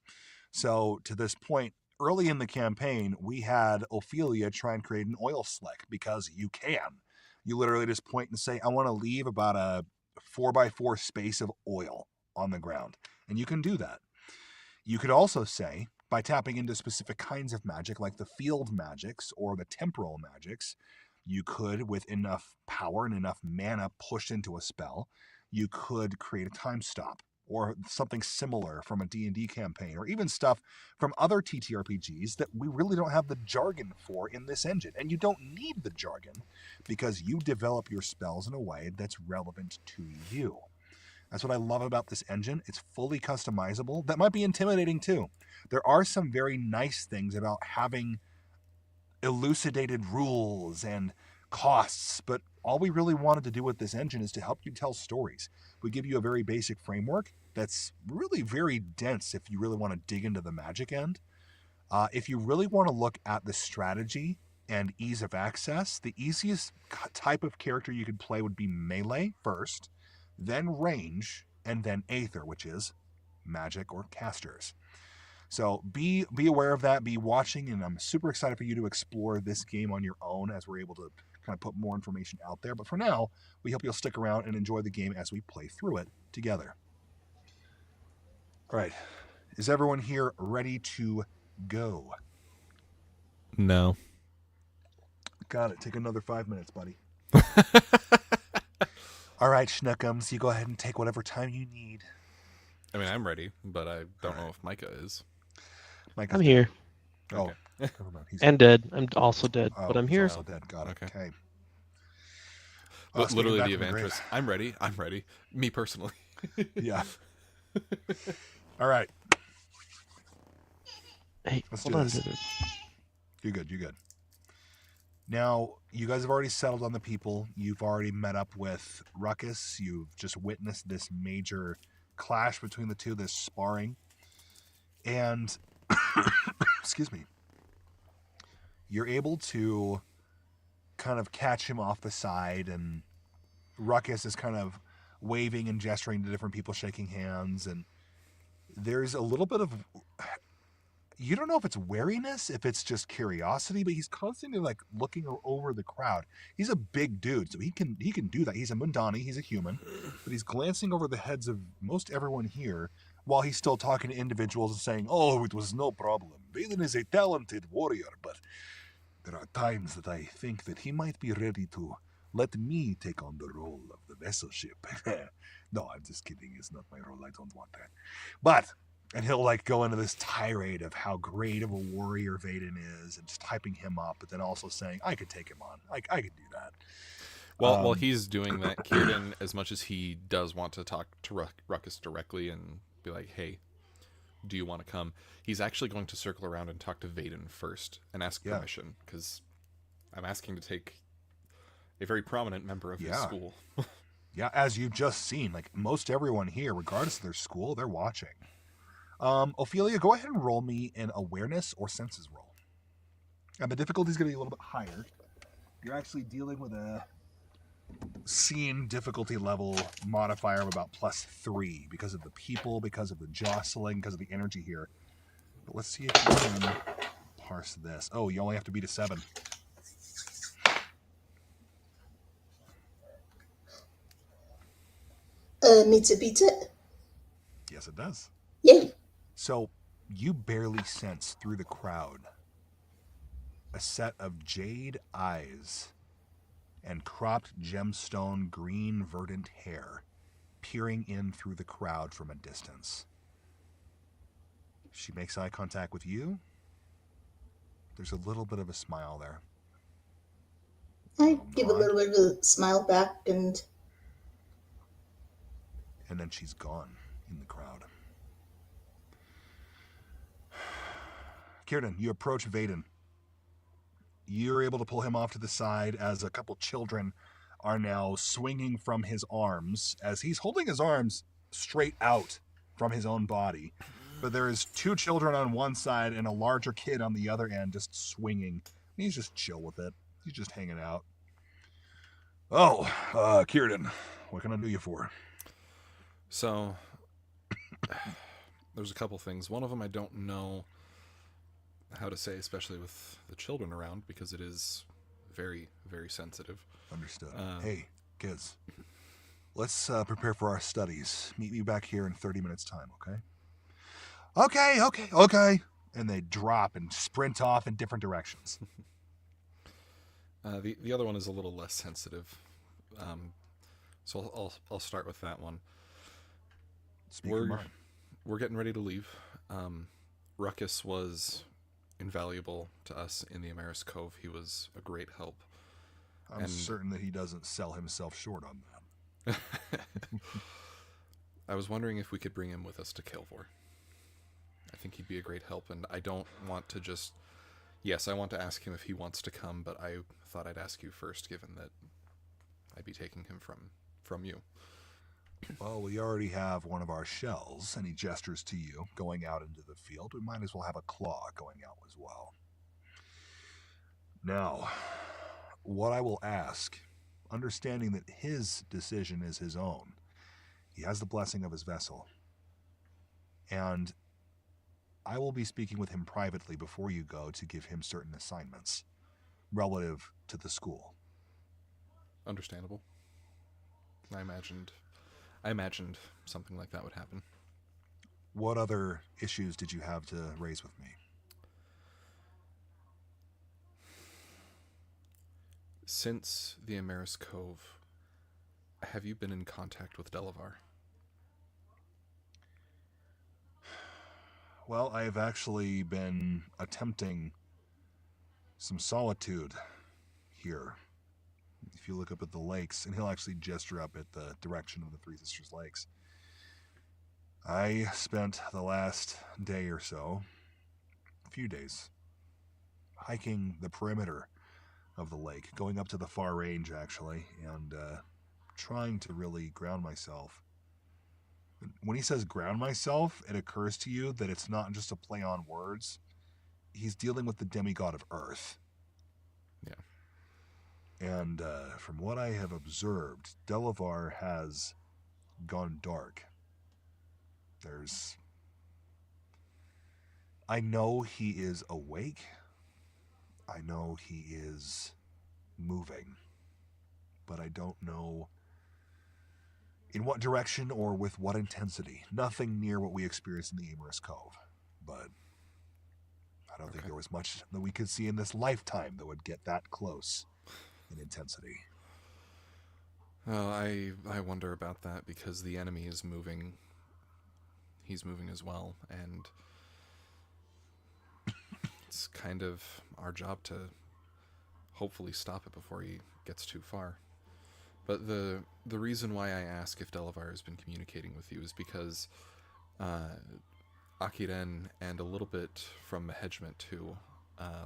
So to this point, early in the campaign, we had Ophelia try and create an oil slick because you can. You literally just point and say, I want to leave about a 4x4 space of oil on the ground. And you can do that. You could also say, by tapping into specific kinds of magic, like the field magics or the temporal magics, you could, with enough power and enough mana pushed into a spell, you could create a time stop or something similar from a D&D campaign, or even stuff from other TTRPGs that we really don't have the jargon for in this engine. And you don't need the jargon because you develop your spells in a way that's relevant to you. That's what I love about this engine. It's fully customizable. That might be intimidating too. There are some very nice things about having elucidated rules and costs, but all we really wanted to do with this engine is to help you tell stories. We give you a very basic framework that's really very dense if you really want to dig into the magic end. If you really want to look at the strategy and ease of access, the easiest type of character you could play would be melee first, then range, and then aether, which is magic or casters. So be aware of that, be watching, and I'm super excited for you to explore this game on your own as we're able to kind of put more information out there. But for now, we hope you'll stick around and enjoy the game as we play through it together. All right. Is everyone here ready to go? No. Got it. Take another 5 minutes, buddy. All right, Schnookums, you go ahead and take whatever time you need. I mean, I'm ready, but I don't know if Micah is. Micah's I'm here. Dead. Okay. Oh, never mind. He's And dead. I'm also dead, but I'm he's here. also dead. Got it. Okay. But literally the the Evantress. I'm ready. I'm ready. Me personally. Yeah. All right. Hey, Let's hold do on. this. You're good. You're good. Now, you guys have already settled on the people. You've already met up with Ruckus. You've just witnessed this major clash between the two, this sparring. And, excuse me, you're able to kind of catch him off the side, and Ruckus is kind of waving and gesturing to different people, shaking hands, and there's a little bit of... You don't know if it's wariness, if it's just curiosity, but he's constantly like looking over the crowd. He's a big dude, so he can do that. He's a Mundani, he's a human, but he's glancing over the heads of most everyone here while he's still talking to individuals and saying, "Oh, it was no problem. Vaden is a talented warrior, but there are times that I think that he might be ready to let me take on the role of the vessel ship." No, I'm just kidding. It's not my role. I don't want that. But... And he'll like go into this tirade of how great of a warrior Vaden is and just hyping him up, but then also saying, I could take him on. I could do that. Well, while he's doing that, Kirdan, as much as he does want to talk to Ruckus directly and be like, hey, do you want to come? He's actually going to circle around and talk to Vaden first and ask permission, because I'm asking to take a very prominent member of his school. Yeah, as you've just seen, like most everyone here, regardless of their school, they're watching. Ophelia, go ahead and roll me an awareness or senses roll. And the difficulty is going to be a little bit higher. You're actually dealing with a scene difficulty level modifier of about +3 because of the people, because of the jostling, because of the energy here. But let's see if you can parse this. Oh, you only have to beat a 7. Meets it, beats it. Yes, it does. Yay. So you barely sense through the crowd a set of jade eyes and cropped gemstone green verdant hair peering in through the crowd from a distance. She makes eye contact with you. There's a little bit of a smile there. I give a little bit of a smile back, and then she's gone in the crowd. Kirdan, you approach Vaden. You're able to pull him off to the side as a couple children are now swinging from his arms as he's holding his arms straight out from his own body. But there is 2 children on one side and a larger kid on the other end just swinging. And he's just chill with it. He's just hanging out. Oh, Kirdan, what can I do you for? So, there's a couple things. One of them I don't know how to say, especially with the children around, because it is very, very sensitive. Understood. Hey, kids, let's prepare for our studies. Meet me back here in 30 minutes' time, okay? Okay. And they drop and sprint off in different directions. The other one is a little less sensitive, so I'll start with that one. We're getting ready to leave. Ruckus was invaluable to us in the Aemarys Cove. He was a great help. I'm certain that he doesn't sell himself short on that. I was wondering if we could bring him with us to Kelvor. I think he'd be a great help, and I don't want to just... Yes, I want to ask him if he wants to come, but I thought I'd ask you first, given that I'd be taking him from you. Well, we already have one of our shells, and he gestures to you, going out into the field. We might as well have a claw going out as well. Now, what I will ask, understanding that his decision is his own, he has the blessing of his vessel, and I will be speaking with him privately before you go to give him certain assignments relative to the school. Understandable. I imagined something like that would happen. What other issues did you have to raise with me? Since the Aemarys Cove, have you been in contact with Delavar? Well, I have actually been attempting some solitude here. If you look up at the lakes, and he'll actually gesture up at the direction of the Three Sisters Lakes, I spent the last day or so, a few days, hiking the perimeter of the lake, going up to the far range, actually, and trying to really ground myself. When he says ground myself, it occurs to you that it's not just a play on words. He's dealing with the demigod of Earth. Yeah. And from what I have observed, Delavar has gone dark. I know he is awake. I know he is moving. But I don't know in what direction or with what intensity. Nothing near what we experienced in the Aemarys Cove. But I don't think there was much that we could see in this lifetime that would get that close in intensity. Well, I wonder about that because the enemy is moving. He's moving as well, and it's kind of our job to hopefully stop it before he gets too far. But the reason why I ask if Delavar has been communicating with you is because Akiren and a little bit from Mahedjment too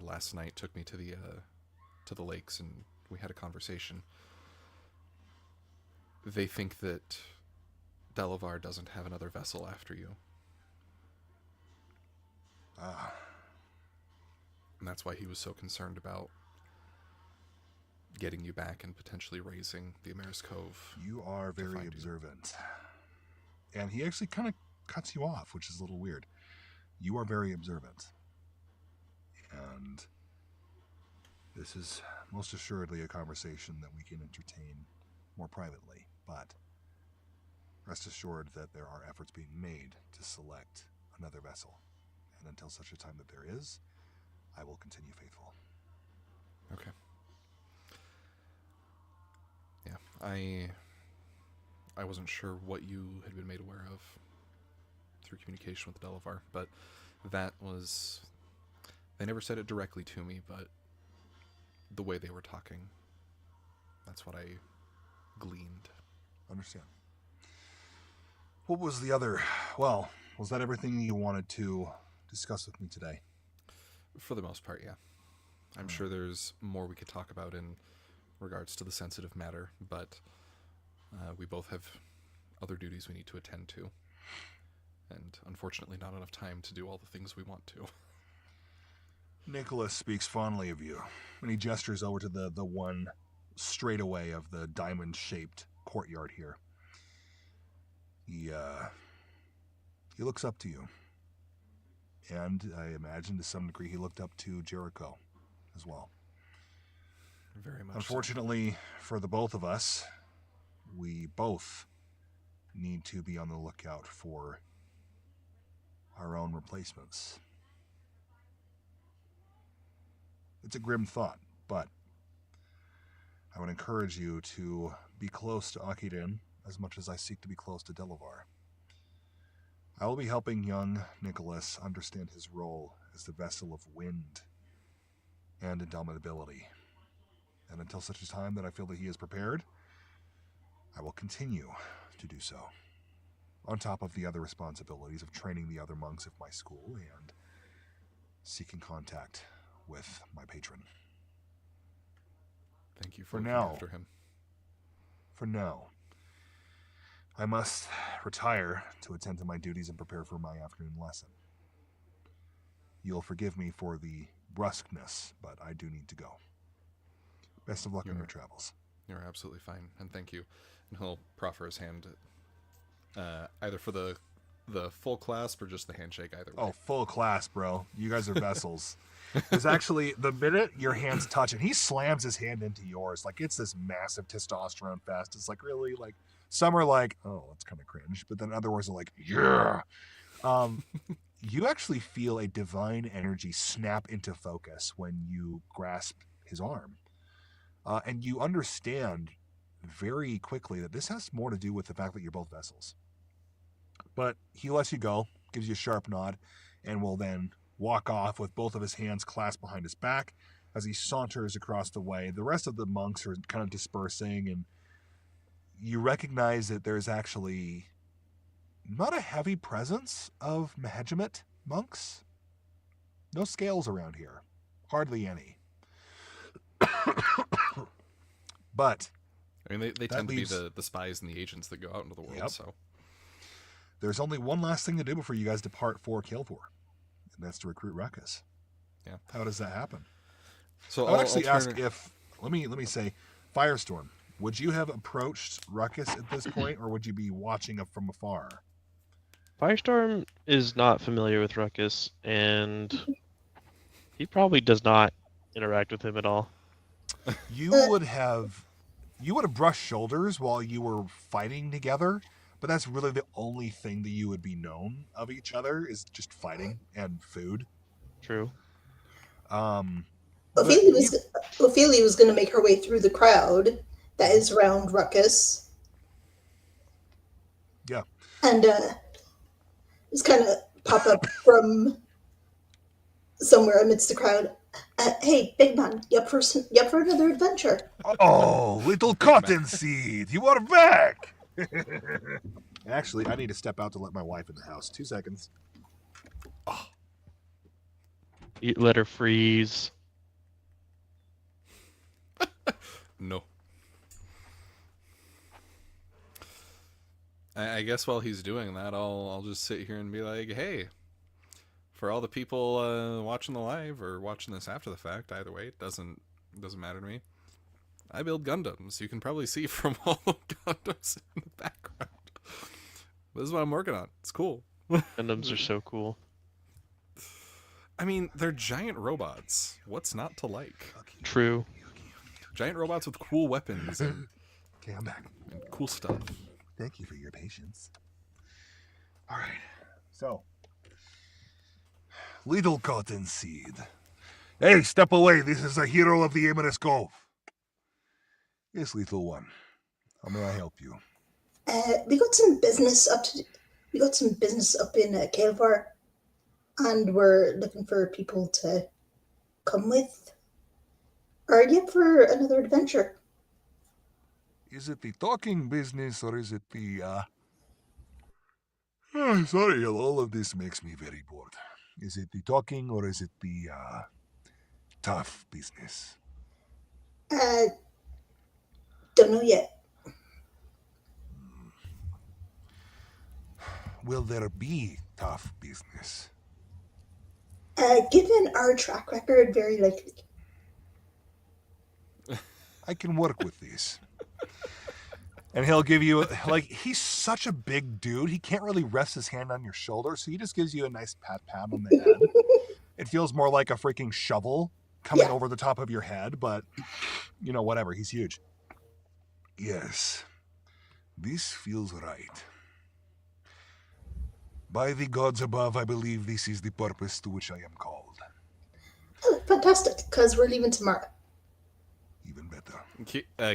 last night took me to the lakes and we had a conversation. They think that Delavar doesn't have another vessel after you. And that's why he was so concerned about getting you back and potentially raising the Aemarys Cove. You are very observant. And he actually kind of cuts you off, which is a little weird. You are very observant. And this is most assuredly a conversation that we can entertain more privately. But rest assured that there are efforts being made to select another vessel. And until such a time that there is, I will continue faithful. Okay. Yeah, I wasn't sure what you had been made aware of through communication with Delavar, but that was... They never said it directly to me, but the way they were talking, that's what I gleaned. Understand. What was the other... Well, was that everything you wanted to discuss with me today? For the most part, yeah. I'm sure there's more we could talk about in regards to the sensitive matter, but we both have other duties we need to attend to. And unfortunately not enough time to do all the things we want to. Nicholas speaks fondly of you, and he gestures over to the one straightaway of the diamond-shaped courtyard here. He looks up to you. And I imagine to some degree he looked up to Jericho as well. Very much. Unfortunately for the both of us, we both need to be on the lookout for our own replacements. It's a grim thought, but I would encourage you to be close to Akiren as much as I seek to be close to Delavar. I will be helping young Nicholas understand his role as the vessel of wind and indomitability. And until such a time that I feel that he is prepared, I will continue to do so. On top of the other responsibilities of training the other monks of my school and seeking contact with my patron. Thank you for looking after him. For now, I must retire to attend to my duties and prepare for my afternoon lesson. You'll forgive me for the brusqueness, but I do need to go. Best of luck in your travels. You're absolutely fine, and thank you. And he'll proffer his hand, either for the full clasp or just the handshake, either way. Oh, full clasp, bro. You guys are vessels. There's actually, the minute your hands touch and he slams his hand into yours, like it's this massive testosterone fest. It's like really like, some are like, oh, that's kind of cringe. But then other words are like, yeah. You actually feel a divine energy snap into focus when you grasp his arm. And you understand very quickly that this has more to do with the fact that you're both vessels. But he lets you go, gives you a sharp nod, and will then walk off with both of his hands clasped behind his back as he saunters across the way. The rest of the monks are kind of dispersing, and you recognize that there's actually not a heavy presence of Mahajimit monks. No scales around here. Hardly any. But I mean, they tend to be the spies and the agents that go out into the world, so... There's only one last thing to do before you guys depart for Kilvor, and that's to recruit Ruckus. Yeah. How does that happen? So I'll actually ask if let me say, Firestorm, would you have approached Ruckus at this point, or would you be watching up from afar? Firestorm is not familiar with Ruckus, and he probably does not interact with him at all. You would have brushed shoulders while you were fighting together. But that's really the only thing that you would be known of each other is just fighting and food. True. Ophelia was going to make her way through the crowd that is around Ruckus. Yeah. And just kind of pop up from somewhere amidst the crowd. Hey, big man, you up for another adventure? Oh, little cottonseed, you are back! Actually, I need to step out to let my wife in the house. 2 seconds. Oh. You let her freeze. No. I guess while he's doing that, I'll just sit here and be like, hey, for all the people watching the live or watching this after the fact, either way, it doesn't matter to me. I build Gundams. You can probably see from all the Gundams in the background. This is what I'm working on. It's cool. Gundams are so cool. I mean, they're giant robots. What's not to like? True. Giant robots with cool weapons. And, okay, I'm back. And cool stuff. Thank you for your patience. All right. So, little cottonseed. Hey, step away. This is a hero of the Aemarys Cove. Yes, little one. How may I help you? We got some business up in Kilvor, and we're looking for people to come with. Are you up for another adventure? Is it the talking business, or is it the, Oh, sorry, all of this makes me very bored. Is it the talking, or is it the, tough business? Don't know yet. Will there be tough business? Given our track record, very likely. I can work with these. And he'll give you, like, he's such a big dude, he can't really rest his hand on your shoulder, so he just gives you a nice pat on the head. It feels more like a freaking shovel coming over the top of your head, but, you know, whatever, he's huge. Yes, this feels right. By the gods above, I believe this is the purpose to which I am called. Oh, fantastic, because we're leaving tomorrow. Even better.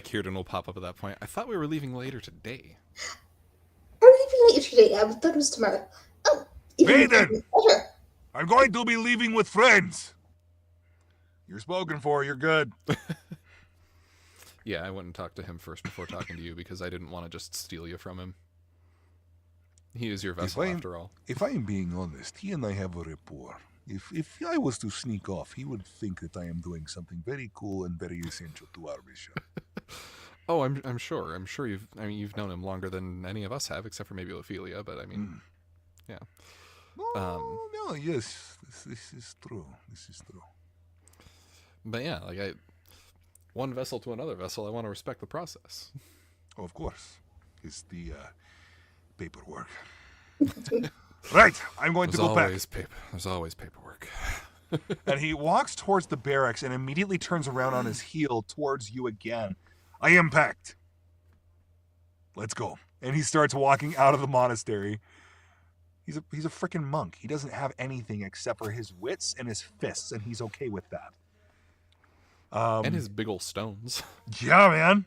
Kirdan will pop up at that point. I thought we were leaving later today. Are we leaving later today? I thought it was tomorrow. Oh, Haydn! I'm going to be leaving with friends. You're spoken for. You're good. Yeah, I went and talked to him first before talking to you because I didn't want to just steal you from him. He is your vessel after all. If I am being honest, he and I have a rapport. If I was to sneak off, he would think that I am doing something very cool and very essential to our mission. Oh, I'm sure. I'm sure you've known him longer than any of us have, except for maybe Ophelia. But I mean, yeah. No, yes, this is true. This is true. But yeah, like one vessel to another vessel, I want to respect the process. Oh, of course. It's the paperwork. Right, I'm going to go back. There's always paperwork. And he walks towards the barracks and immediately turns around on his heel towards you again. I am packed. Let's go. And he starts walking out of the monastery. He's a freaking monk. He doesn't have anything except for his wits and his fists, and he's okay with that. And his big ol' stones. Yeah, man.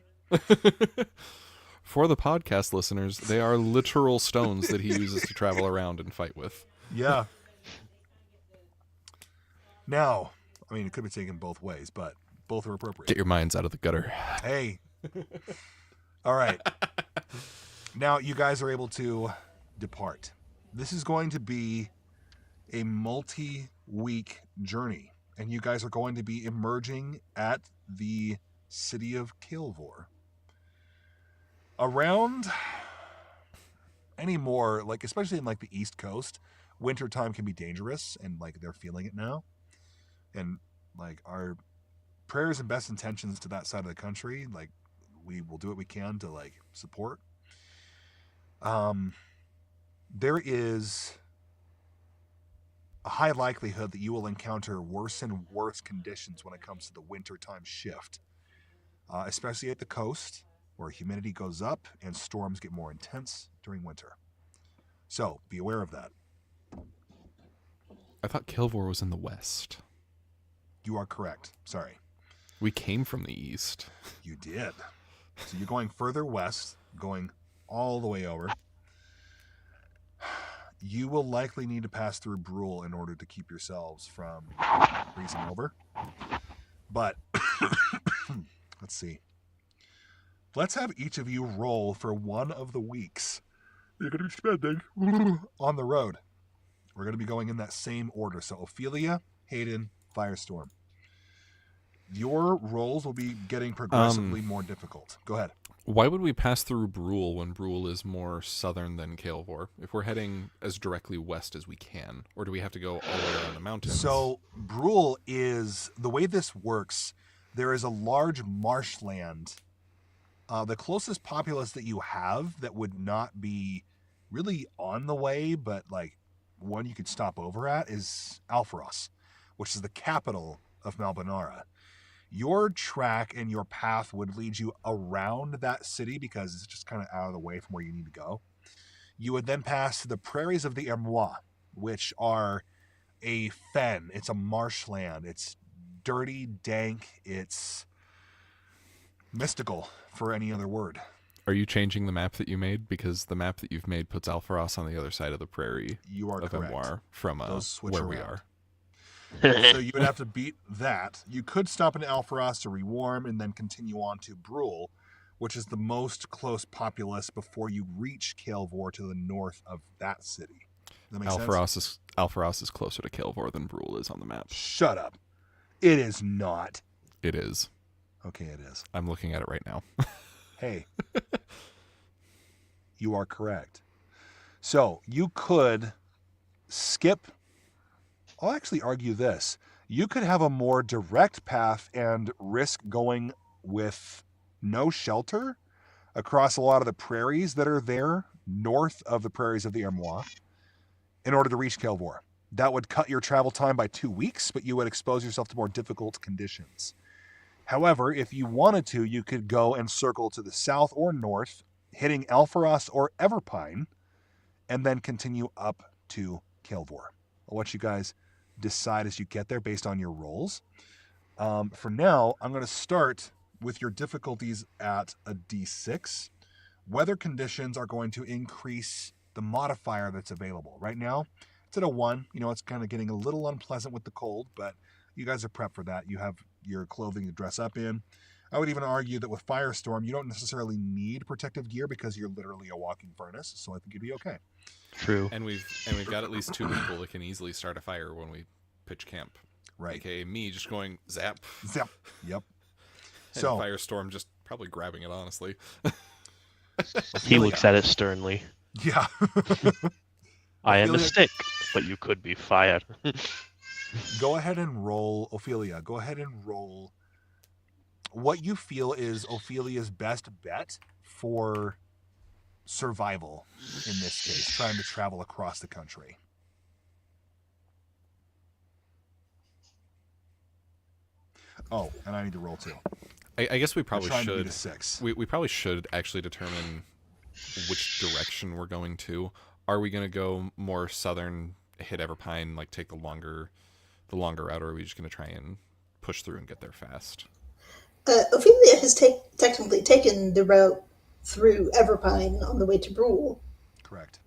For the podcast listeners, they are literal stones that he uses to travel around and fight with. Yeah. Now, I mean, it could be taken both ways, but both are appropriate. Get your minds out of the gutter. Hey. All right. Now you guys are able to depart. This is going to be a multi-week journey, and you guys are going to be emerging at the city of Kilvor. Around any more, like, especially in like the East Coast, wintertime can be dangerous, and like they're feeling it now. And like our prayers and best intentions to that side of the country, like we will do what we can to like support. There is a high likelihood that you will encounter worse and worse conditions when it comes to the wintertime shift, especially at the coast, where humidity goes up and storms get more intense during winter. So be aware of that. I thought Kilvor was in the west. You are correct. Sorry. We came from the east. You did. So you're going further west, going all the way over. You will likely need to pass through Brule in order to keep yourselves from freezing over. But let's see. Let's have each of you roll for one of the weeks you're going to be spending on the road. We're going to be going in that same order. So Ophelia, Haydn, Firestorm. Your rolls will be getting progressively more difficult. Go ahead. Why would we pass through Brule when Brule is more southern than Kilvor? If we're heading as directly west as we can, or do we have to go all the way around the mountains? So Brule is, the way this works, there is a large marshland. The closest populace that you have that would not be really on the way, but like one you could stop over at, is Alpharos, which is the capital of Malbanara. Your track and your path would lead you around that city because it's just kind of out of the way from where you need to go. You would then pass the prairies of the Aemarys, which are a fen. It's a marshland. It's dirty, dank. It's mystical, for any other word. Are you changing the map that you made? Because the map that you've made puts Alpharos on the other side of the prairie. You are of correct. Aemarys from where we are. So you would have to beat that. You could stop in Alpharos to rewarm and then continue on to Brule, which is the most close populace before you reach Kilvor to the north of that city. Does that make sense? Alpharos is closer to Kilvor than Brule is on the map. Shut up. It is not. It is. Okay, it is. I'm looking at it right now. Hey. You are correct. So you could skip. I'll actually argue this. You could have a more direct path and risk going with no shelter across a lot of the prairies that are there north of the prairies of the Aemarys in order to reach Kilvor. That would cut your travel time by 2 weeks, but you would expose yourself to more difficult conditions. However, if you wanted to, you could go and circle to the south or north, hitting Alpharos or Everpine, and then continue up to Kilvor. I'll let you guys decide as you get there based on your rolls. For now, I'm going to start with your difficulties at a D6. Weather conditions are going to increase the modifier that's available. Right now, it's at a 1. You know, it's kind of getting a little unpleasant with the cold, but you guys are prepped for that. You have your clothing to dress up in. I would even argue that with Firestorm, you don't necessarily need protective gear because you're literally a walking furnace, so I think you'd be okay. True. And we've got at least 2 people that can easily start a fire when we pitch camp. Right. AKA me just going zap. Zap. Yep. And So Firestorm just probably grabbing it, honestly. He looks at it sternly. yeah. I am a stick, but you could be fired. Go ahead and roll, Ophelia. Go ahead and roll what you feel is Ophelia's best bet for survival in this case, trying to travel across the country. Oh, and I need to roll too. I guess we probably should. We probably should actually determine which direction we're going to. Are we going to go more southern, hit Everpine, like take the longer route, or are we just going to try and push through and get there fast? Ophelia has technically taken the route through Everpine on the way to Brule. Correct.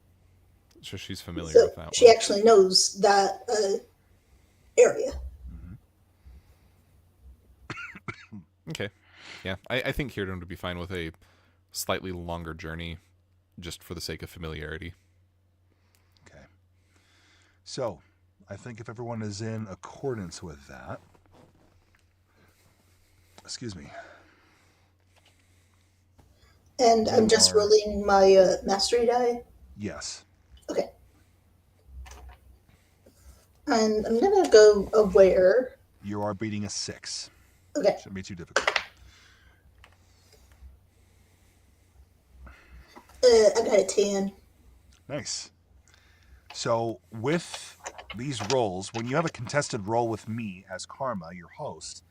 So she's familiar with that. She actually knows that area. Okay. Yeah, I think Kirdan would be fine with a slightly longer journey just for the sake of familiarity. Okay. So, I think if everyone is in accordance with that... Excuse me. And I'm just rolling my mastery die? Yes. Okay. And I'm going to go aware. You are beating a 6. Okay. Shouldn't be too difficult. I got a 10. Nice. So with these rolls, when you have a contested roll with me as Karma, your host,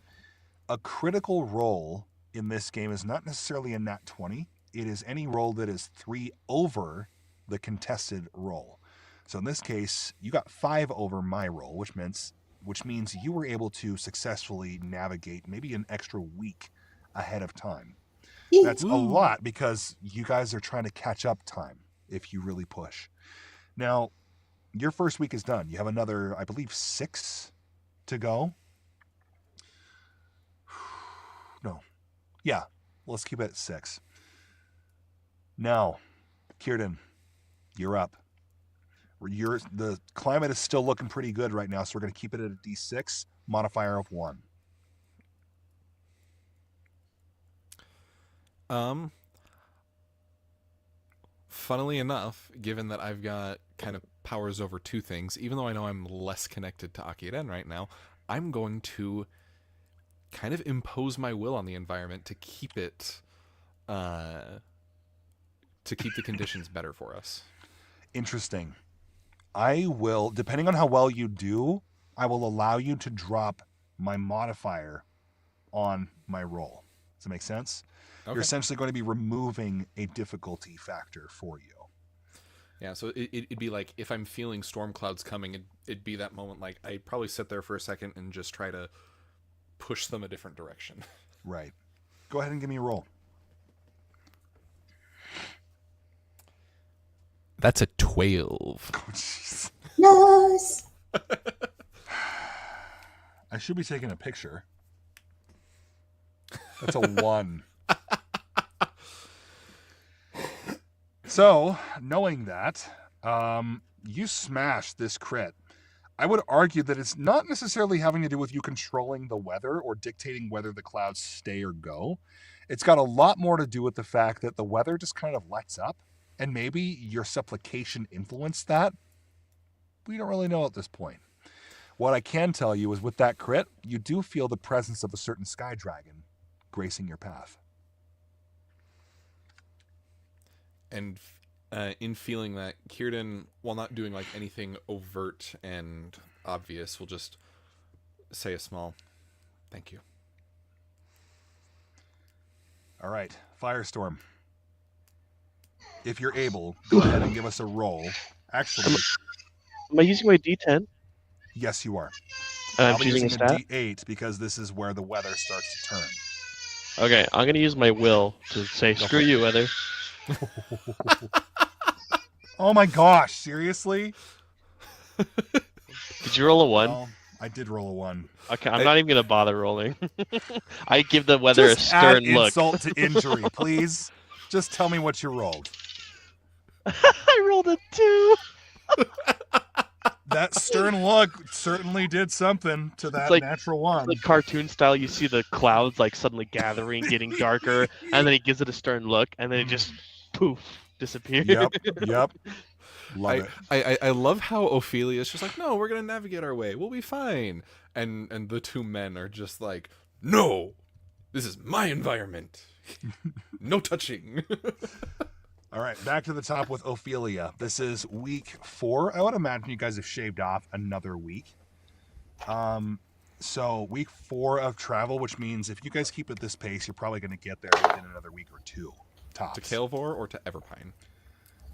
a critical roll in this game is not necessarily a nat 20. It is any roll that is 3 over the contested roll. So in this case, you got 5 over my roll, which means you were able to successfully navigate maybe an extra week ahead of time. That's a lot because you guys are trying to catch up time if you really push. Now, your first week is done. You have another, I believe, 6 to go. No. Yeah, let's keep it at 6. Now, Kirdan, you're up. The climate is still looking pretty good right now, so we're going to keep it at a D6, modifier of 1. Funnily enough, given that I've got kind of powers over 2 things, even though I know I'm less connected to Haydn right now, I'm going to kind of impose my will on the environment to keep it, to keep the conditions better for us. Interesting. I will, depending on how well you do, I will allow you to drop my modifier on my roll. Does that make sense? Okay. You're essentially going to be removing a difficulty factor for you. Yeah, so it'd be like if I'm feeling storm clouds coming, it'd be that moment like I'd probably sit there for a second and just try to push them a different direction. Right. Go ahead and give me a roll. That's a 12. Oh, jeez. Nice. I should be taking a picture. That's a 1. So, knowing that, you smashed this crit. I would argue that it's not necessarily having to do with you controlling the weather or dictating whether the clouds stay or go. It's got a lot more to do with the fact that the weather just kind of lets up, and maybe your supplication influenced that. We don't really know at this point. What I can tell you is with that crit, you do feel the presence of a certain sky dragon gracing your path. And in feeling that, Kirdan, while not doing like anything overt and obvious, will just say a small thank you. All right, Firestorm. If you're able, go ahead and give us a roll. Actually, am I using my D10? Yes, you are. I'm choosing a stat? D8 because this is where the weather starts to turn. Okay, I'm going to use my will to say, screw you, weather. Oh my gosh, seriously? Did you roll a 1? Well, I did roll a 1. Okay, I'm not even going to bother rolling. I give the weather just a stern add look. Insult to injury, please. Just tell me what you rolled. I rolled a 2. That stern look certainly did something to that natural 1. Like cartoon style, you see the clouds like suddenly gathering, getting darker, and then he gives it a stern look, and then it just poof disappears. Yep. Love it. I love how Ophelia is just like, no, we're gonna navigate our way. We'll be fine. And the two men are just like, no, this is my environment. No touching. All right, back to the top with Ophelia. This is week 4. I would imagine you guys have shaved off another week. So week 4 of travel, which means if you guys keep at this pace, you're probably going to get there within another week or 2. Tops. To Kael'vor or to Everpine?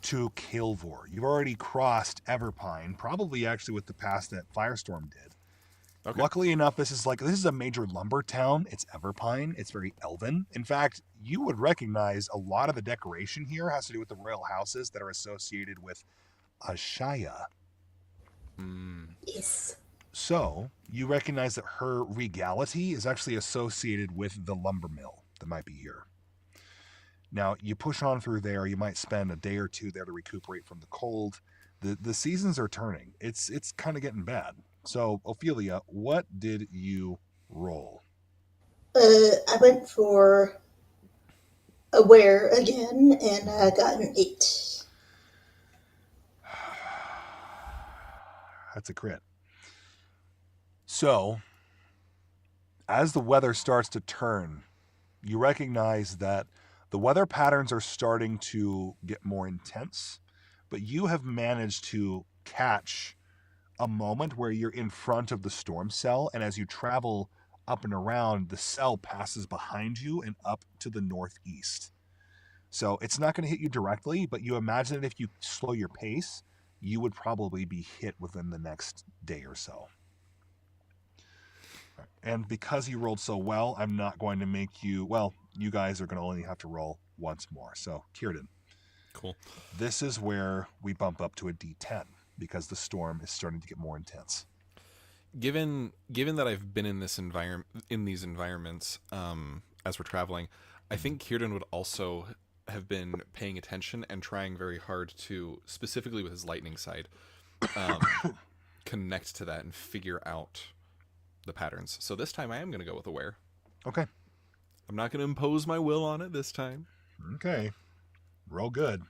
To Kael'vor. You've already crossed Everpine, probably actually with the pass that Firestorm did. Okay. Luckily enough, this is a major lumber town. It's Everpine. It's very elven. In fact, you would recognize a lot of the decoration here has to do with the royal houses that are associated with Ashaya. Yes. So you recognize that her regality is actually associated with the lumber mill that might be here. Now, you push on through there. You might spend a day or 2 there to recuperate from the cold. The seasons are turning. It's kind of getting bad. So, Ophelia, what did you roll? I went for aware again, and I got an 8. That's a crit. So, as the weather starts to turn, you recognize that the weather patterns are starting to get more intense, but you have managed to catch a moment where you're in front of the storm cell, and as you travel up and around, the cell passes behind you and up to the northeast. So it's not going to hit you directly, but you imagine that if you slow your pace, you would probably be hit within the next day or so. And because you rolled so well, I'm not going to make you, well, you guys are going to only have to roll once more. So, Kirdan. Cool. This is where we bump up to a D10 because the storm is starting to get more intense. Given that I've been in these environments as we're traveling, I think Kirdan would also have been paying attention and trying very hard to, specifically with his lightning side, connect to that and figure out the patterns. So this time I am going to go with aware. Okay. I'm not going to impose my will on it this time. Okay. Roll good.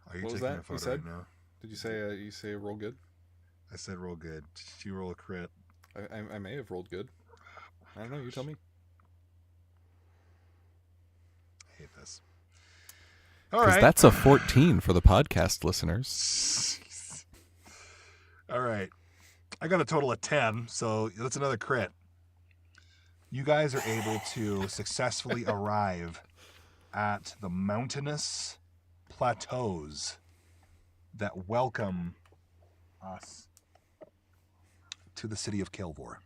Are you what was taking that? a photo You said? right now? Did you say roll good? I said roll good. Did you roll a crit? I may have rolled good. I don't know. You tell me. I hate this. All right. That's a 14 for the podcast listeners. All right. I got a total of 10, so that's another crit. You guys are able to successfully arrive at the mountainous plateaus that welcome us to the city of Kael'vor.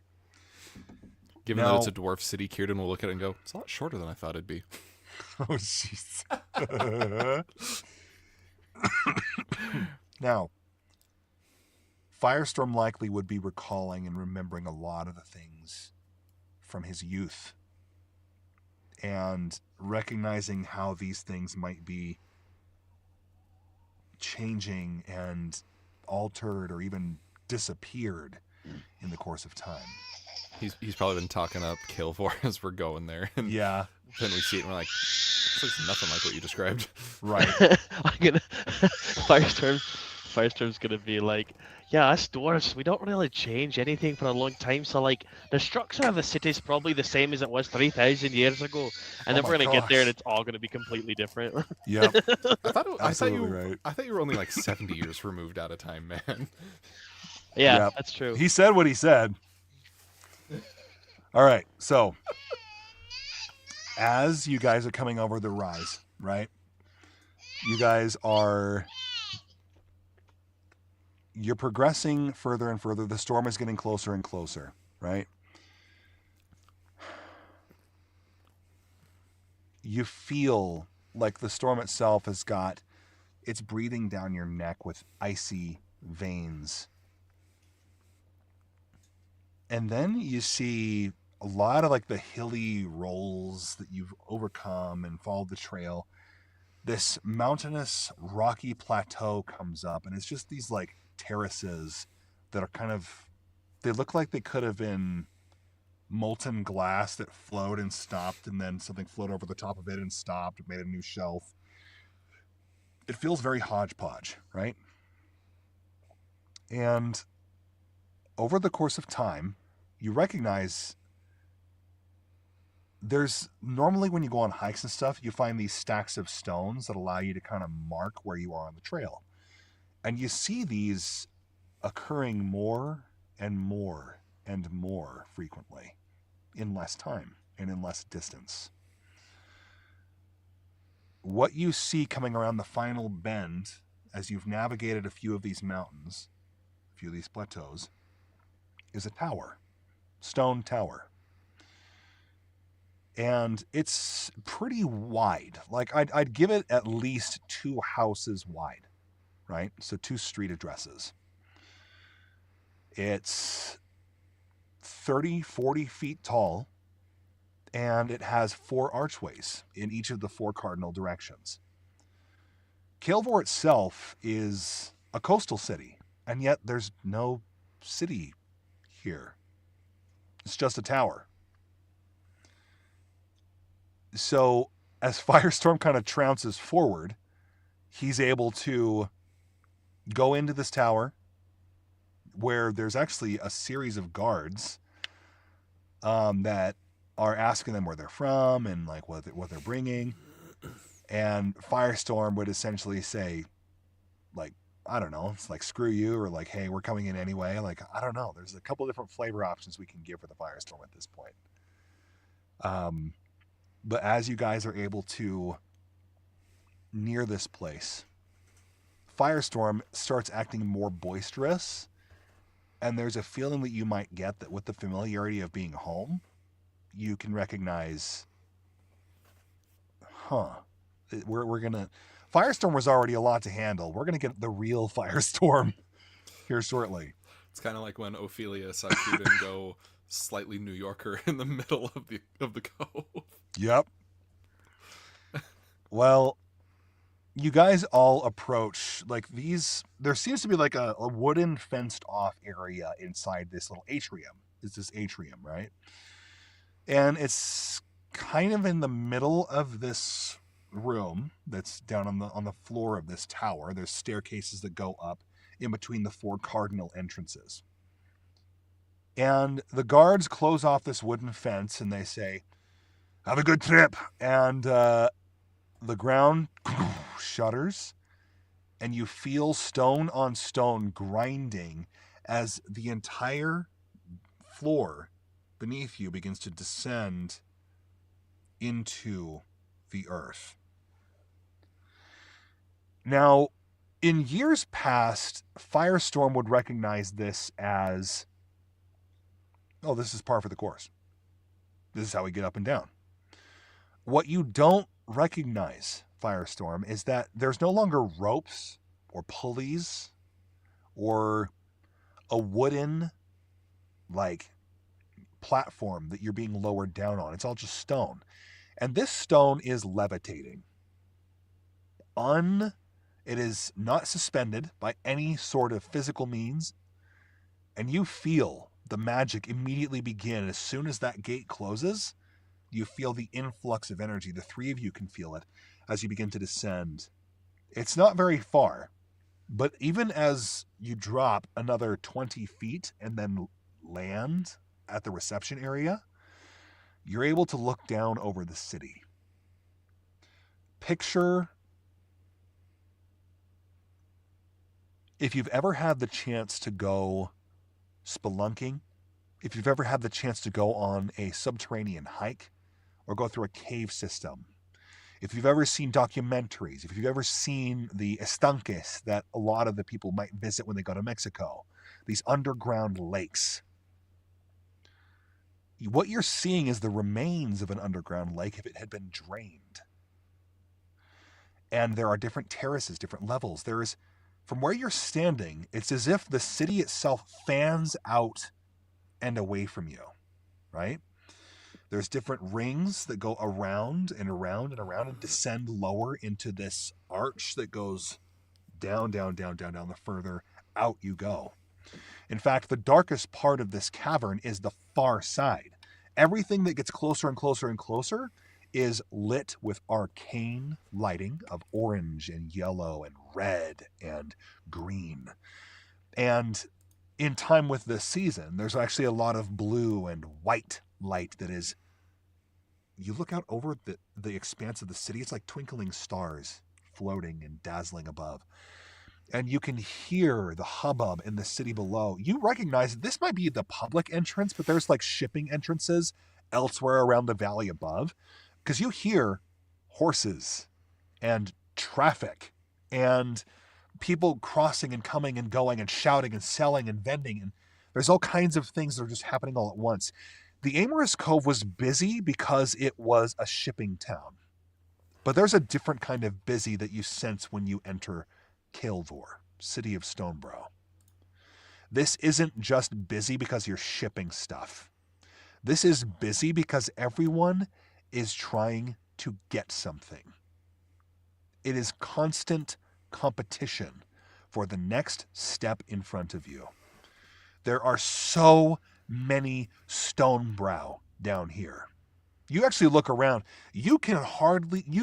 Given that it's a dwarf city, Kirdan will look at it and go, it's a lot shorter than I thought it'd be. Oh, jeez. Now, Firestorm likely would be recalling and remembering a lot of the things from his youth and recognizing how these things might be changing and altered or even disappeared in the course of time. He's probably been talking up Kael'vor as we're going there. And yeah. Then we see it and we're like, this looks nothing like what you described. Right. Firestorm's gonna be like, yeah, us dwarves, we don't really change anything for a long time, so like the structure of the city's probably the same as it was 3,000 years ago, and then we're gonna get there and it's all gonna be completely different. Yep. I thought you were only like 70 years removed out of time, man. Yeah, yep. That's true. He said what he said. All right, so as you guys are coming over the rise, right? You're progressing further and further. The storm is getting closer and closer, right? You feel like the storm itself it's breathing down your neck with icy veins. And then you see a lot of like the hilly rolls that you've overcome and followed the trail. This mountainous rocky plateau comes up, and it's just these like terraces that are they look like they could have been molten glass that flowed and stopped, and then something floated over the top of it and stopped, made a new shelf. It feels very hodgepodge, right? And over the course of time, you recognize there's normally when you go on hikes and stuff, you find these stacks of stones that allow you to kind of mark where you are on the trail. And you see these occurring more and more and more frequently in less time and in less distance. What you see coming around the final bend as you've navigated a few of these mountains, a few of these plateaus, is a tower, stone tower. And it's pretty wide. Like I'd give it at least 2 houses wide, right? So 2 street addresses. It's 30, 40 feet tall, and it has 4 archways in each of the 4 cardinal directions. Kael'vor itself is a coastal city, and yet there's no city here. It's just a tower. So as Firestorm kind of trounces forward, he's able to go into this tower where there's actually a series of guards that are asking them where they're from and like what they're bringing. And Firestorm would essentially say, like, I don't know, it's like, screw you, or like, hey, we're coming in anyway. Like, I don't know. There's a couple different flavor options we can give for the Firestorm at this point. But as you guys are able to near this place, Firestorm starts acting more boisterous, and there's a feeling that you might get that with the familiarity of being home, you can recognize, we're gonna... Firestorm was already a lot to handle. We're gonna get the real Firestorm here shortly. It's kind of like when Ophelia saw Kirdan go slightly New Yorker in the middle of the Cove. Yep. Well, you guys all approach like these. There seems to be like a wooden fenced off area inside this little atrium. It's this atrium, right? And it's kind of in the middle of this room that's down on the floor of this tower. There's staircases that go up in between the 4 cardinal entrances. And the guards close off this wooden fence and they say, "Have a good trip." And the ground shudders, and you feel stone on stone grinding as the entire floor beneath you begins to descend into the earth. Now, in years past, Firestorm would recognize this as, oh, this is par for the course. This is how we get up and down. What you don't recognize, Firestorm, is that there's no longer ropes or pulleys or a wooden like platform that you're being lowered down on. It's all just stone. And this stone is levitating. It is not suspended by any sort of physical means. And you feel the magic immediately begin. As soon as that gate closes, you feel the influx of energy. The 3 of you can feel it as you begin to descend. It's not very far, but even as you drop another 20 feet and then land at the reception area, you're able to look down over the city. Picture if you've ever had the chance to go spelunking, if you've ever had the chance to go on a subterranean hike or go through a cave system, if you've ever seen documentaries, if you've ever seen the estanques that a lot of the people might visit when they go to Mexico, these underground lakes, what you're seeing is the remains of an underground lake if it had been drained. And there are different terraces, different levels. From where you're standing, it's as if the city itself fans out and away from you, right? There's different rings that go around and around and around and descend lower into this arch that goes down, down, down, down, down the further out you go. In fact, the darkest part of this cavern is the far side. Everything that gets closer and closer and closer is lit with arcane lighting of orange and yellow and red and green. And in time with this season, there's actually a lot of blue and white light that is, you look out over the expanse of the city, it's like twinkling stars floating and dazzling above. And you can hear the hubbub in the city below. You recognize this might be the public entrance, but there's like shipping entrances elsewhere around the valley above. Because you hear horses and traffic and people crossing and coming and going and shouting and selling and vending. And there's all kinds of things that are just happening all at once. The Aemarys Cove was busy because it was a shipping town. But there's a different kind of busy that you sense when you enter Caelvor, city of Stonebrow. This isn't just busy because you're shipping stuff. This is busy because everyone is trying to get something. It is constant competition for the next step in front of you. There are so many Stonebrow down here. You actually look around, you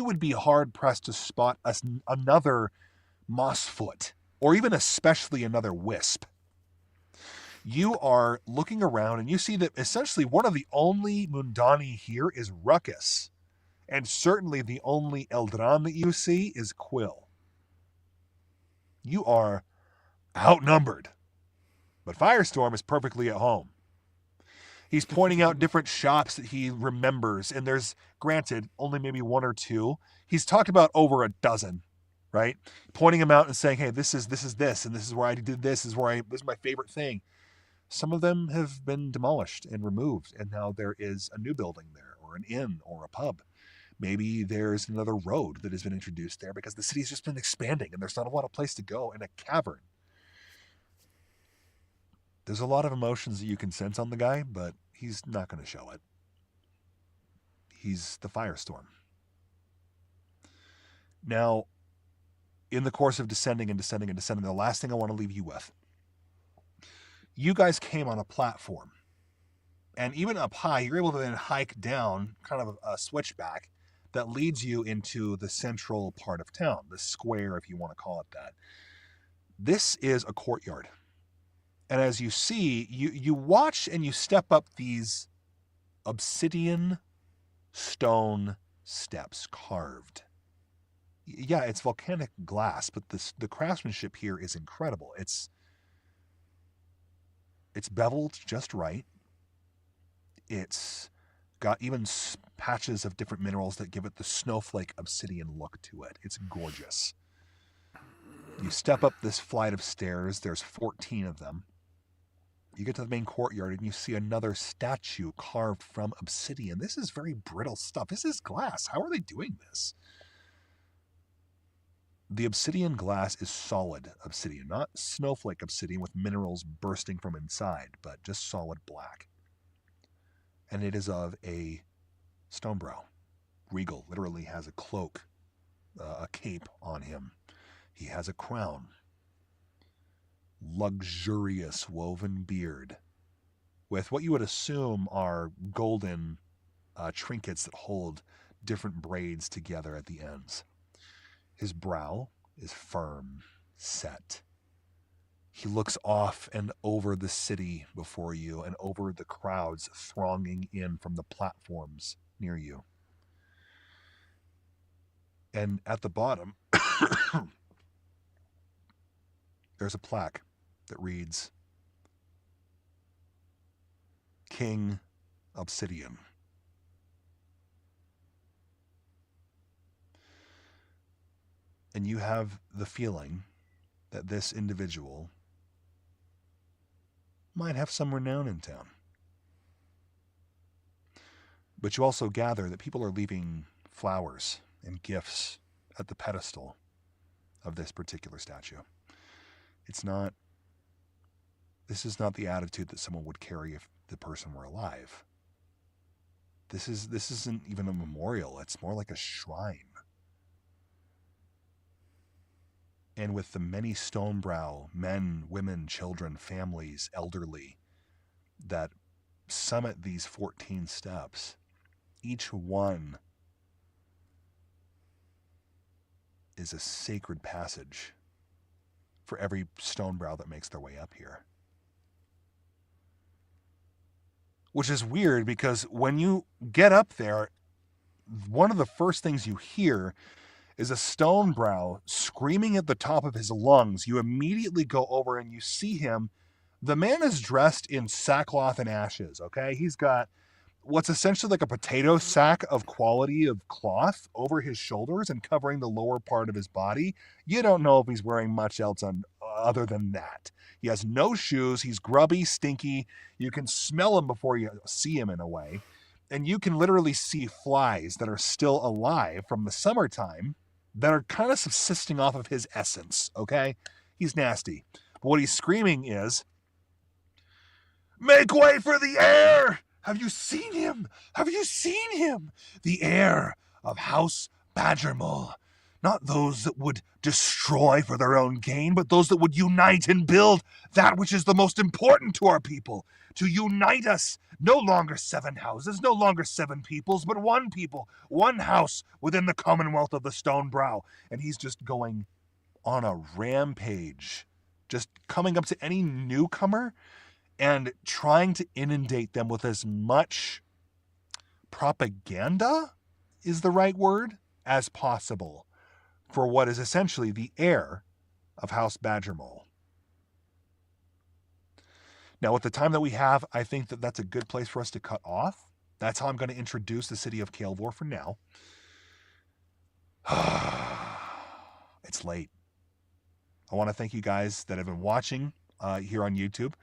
would be hard pressed to spot another mossfoot, or even especially another wisp. You are looking around and you see that essentially one of the only Mundani here is Ruckus. And certainly the only Eldran that you see is Quill. You are outnumbered. But Firestorm is perfectly at home. He's pointing out different shops that he remembers, and there's, granted, only maybe one or two. He's talked about over a dozen, right? Pointing them out and saying, hey, this is this, and this is where I did this, this is my favorite thing. Some of them have been demolished and removed, and now there is a new building there, or an inn, or a pub. Maybe there's another road that has been introduced there because the city's just been expanding, and there's not a lot of place to go, and a cavern. There's a lot of emotions that you can sense on the guy, but he's not going to show it. He's the Firestorm. Now, in the course of descending, the last thing I want to leave you with, you guys came on a platform. And even up high, you're able to then hike down kind of a switchback that leads you into the central part of town, the square, if you want to call it that. This is a courtyard. And as you see, you watch and you step up these obsidian stone steps carved. Yeah, it's volcanic glass, but the craftsmanship here is incredible. It's beveled just right. It's got even patches of different minerals that give it the snowflake obsidian look to it. It's gorgeous. You step up this flight of stairs. There's 14 of them. You get to the main courtyard and you see another statue carved from obsidian. This is very brittle stuff. This is glass. How are they doing this? The obsidian glass is solid obsidian, not snowflake obsidian with minerals bursting from inside, but just solid black. And it is of a Stonebrow. Regal literally has a cloak, a cape on him. He has a crown. Luxurious woven beard with what you would assume are golden trinkets that hold different braids together at the ends. His brow is firm, set. He looks off and over the city before you and over the crowds thronging in from the platforms near you. And at the bottom, there's a plaque that reads, King Obsidian. And you have the feeling that this individual might have some renown in town. But you also gather that people are leaving flowers and gifts at the pedestal of this particular statue. This is not the attitude that someone would carry if the person were alive. This isn't even a memorial. It's more like a shrine. And with the many Stonebrow men, women, children, families, elderly, that summit these 14 steps, each one is a sacred passage for every Stonebrow that makes their way up here. Which is weird because when you get up there, one of the first things you hear is a Stonebrow screaming at the top of his lungs. You immediately go over and you see him. The man is dressed in sackcloth and ashes, okay? He's got what's essentially like a potato sack of quality of cloth over his shoulders and covering the lower part of his body. You don't know if he's wearing much else other than that. He has no shoes. He's grubby, stinky. You can smell him before you see him in a way. And you can literally see flies that are still alive from the summertime that are kind of subsisting off of his essence, okay? He's nasty. But what he's screaming is, "Make way for the heir! Have you seen him? Have you seen him? The heir of House Badgermole. Not those that would destroy for their own gain, but those that would unite and build that which is the most important to our people. To unite us, no longer 7 houses, no longer 7 peoples, but 1 people, 1 house within the Commonwealth of the Stonebrow." And he's just going on a rampage, just coming up to any newcomer and trying to inundate them with as much propaganda, is the right word, as possible for what is essentially the heir of House Badgermole. Now, with the time that we have, I think that that's a good place for us to cut off. That's how I'm going to introduce the city of Kael'vor for now. It's late. I want to thank you guys that have been watching here on YouTube.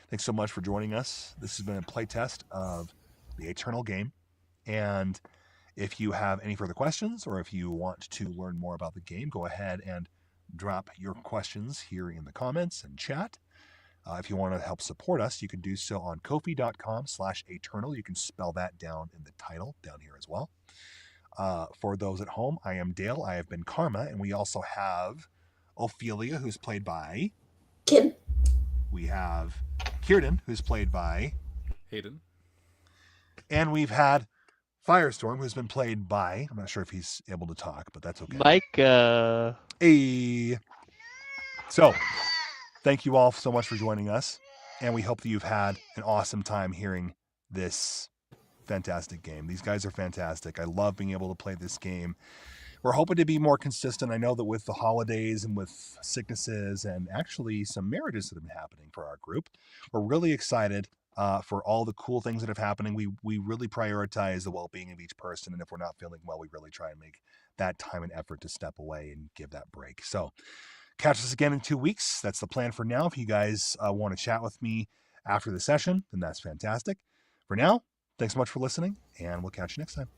Thanks so much for joining us. This has been a playtest of the Aeternal game. And if you have any further questions or if you want to learn more about the game, go ahead and drop your questions here in the comments and chat. If you want to help support us, you can do so on kofi.com/Aeternal. You can spell that down in the title down here as well. For those at home, I am Dale. I have been Karma. And we also have Ophelia, who's played by Kim. We have Kirdan, who's played by Haydn. And we've had Firestorm, who's been played by, I'm not sure if he's able to talk, but that's okay. Micah. Hey. So, thank you all so much for joining us, and we hope that you've had an awesome time hearing this fantastic game. These guys are fantastic. I love being able to play this game. We're hoping to be more consistent. I know that with the holidays and with sicknesses and actually some marriages that have been happening for our group, we're really excited for all the cool things that are happening. We really prioritize the well-being of each person, and if we're not feeling well, we really try and make that time and effort to step away and give that break. So catch us again in 2 weeks. That's the plan for now. If you guys want to chat with me after the session, then that's fantastic. For now, thanks so much for listening, and we'll catch you next time.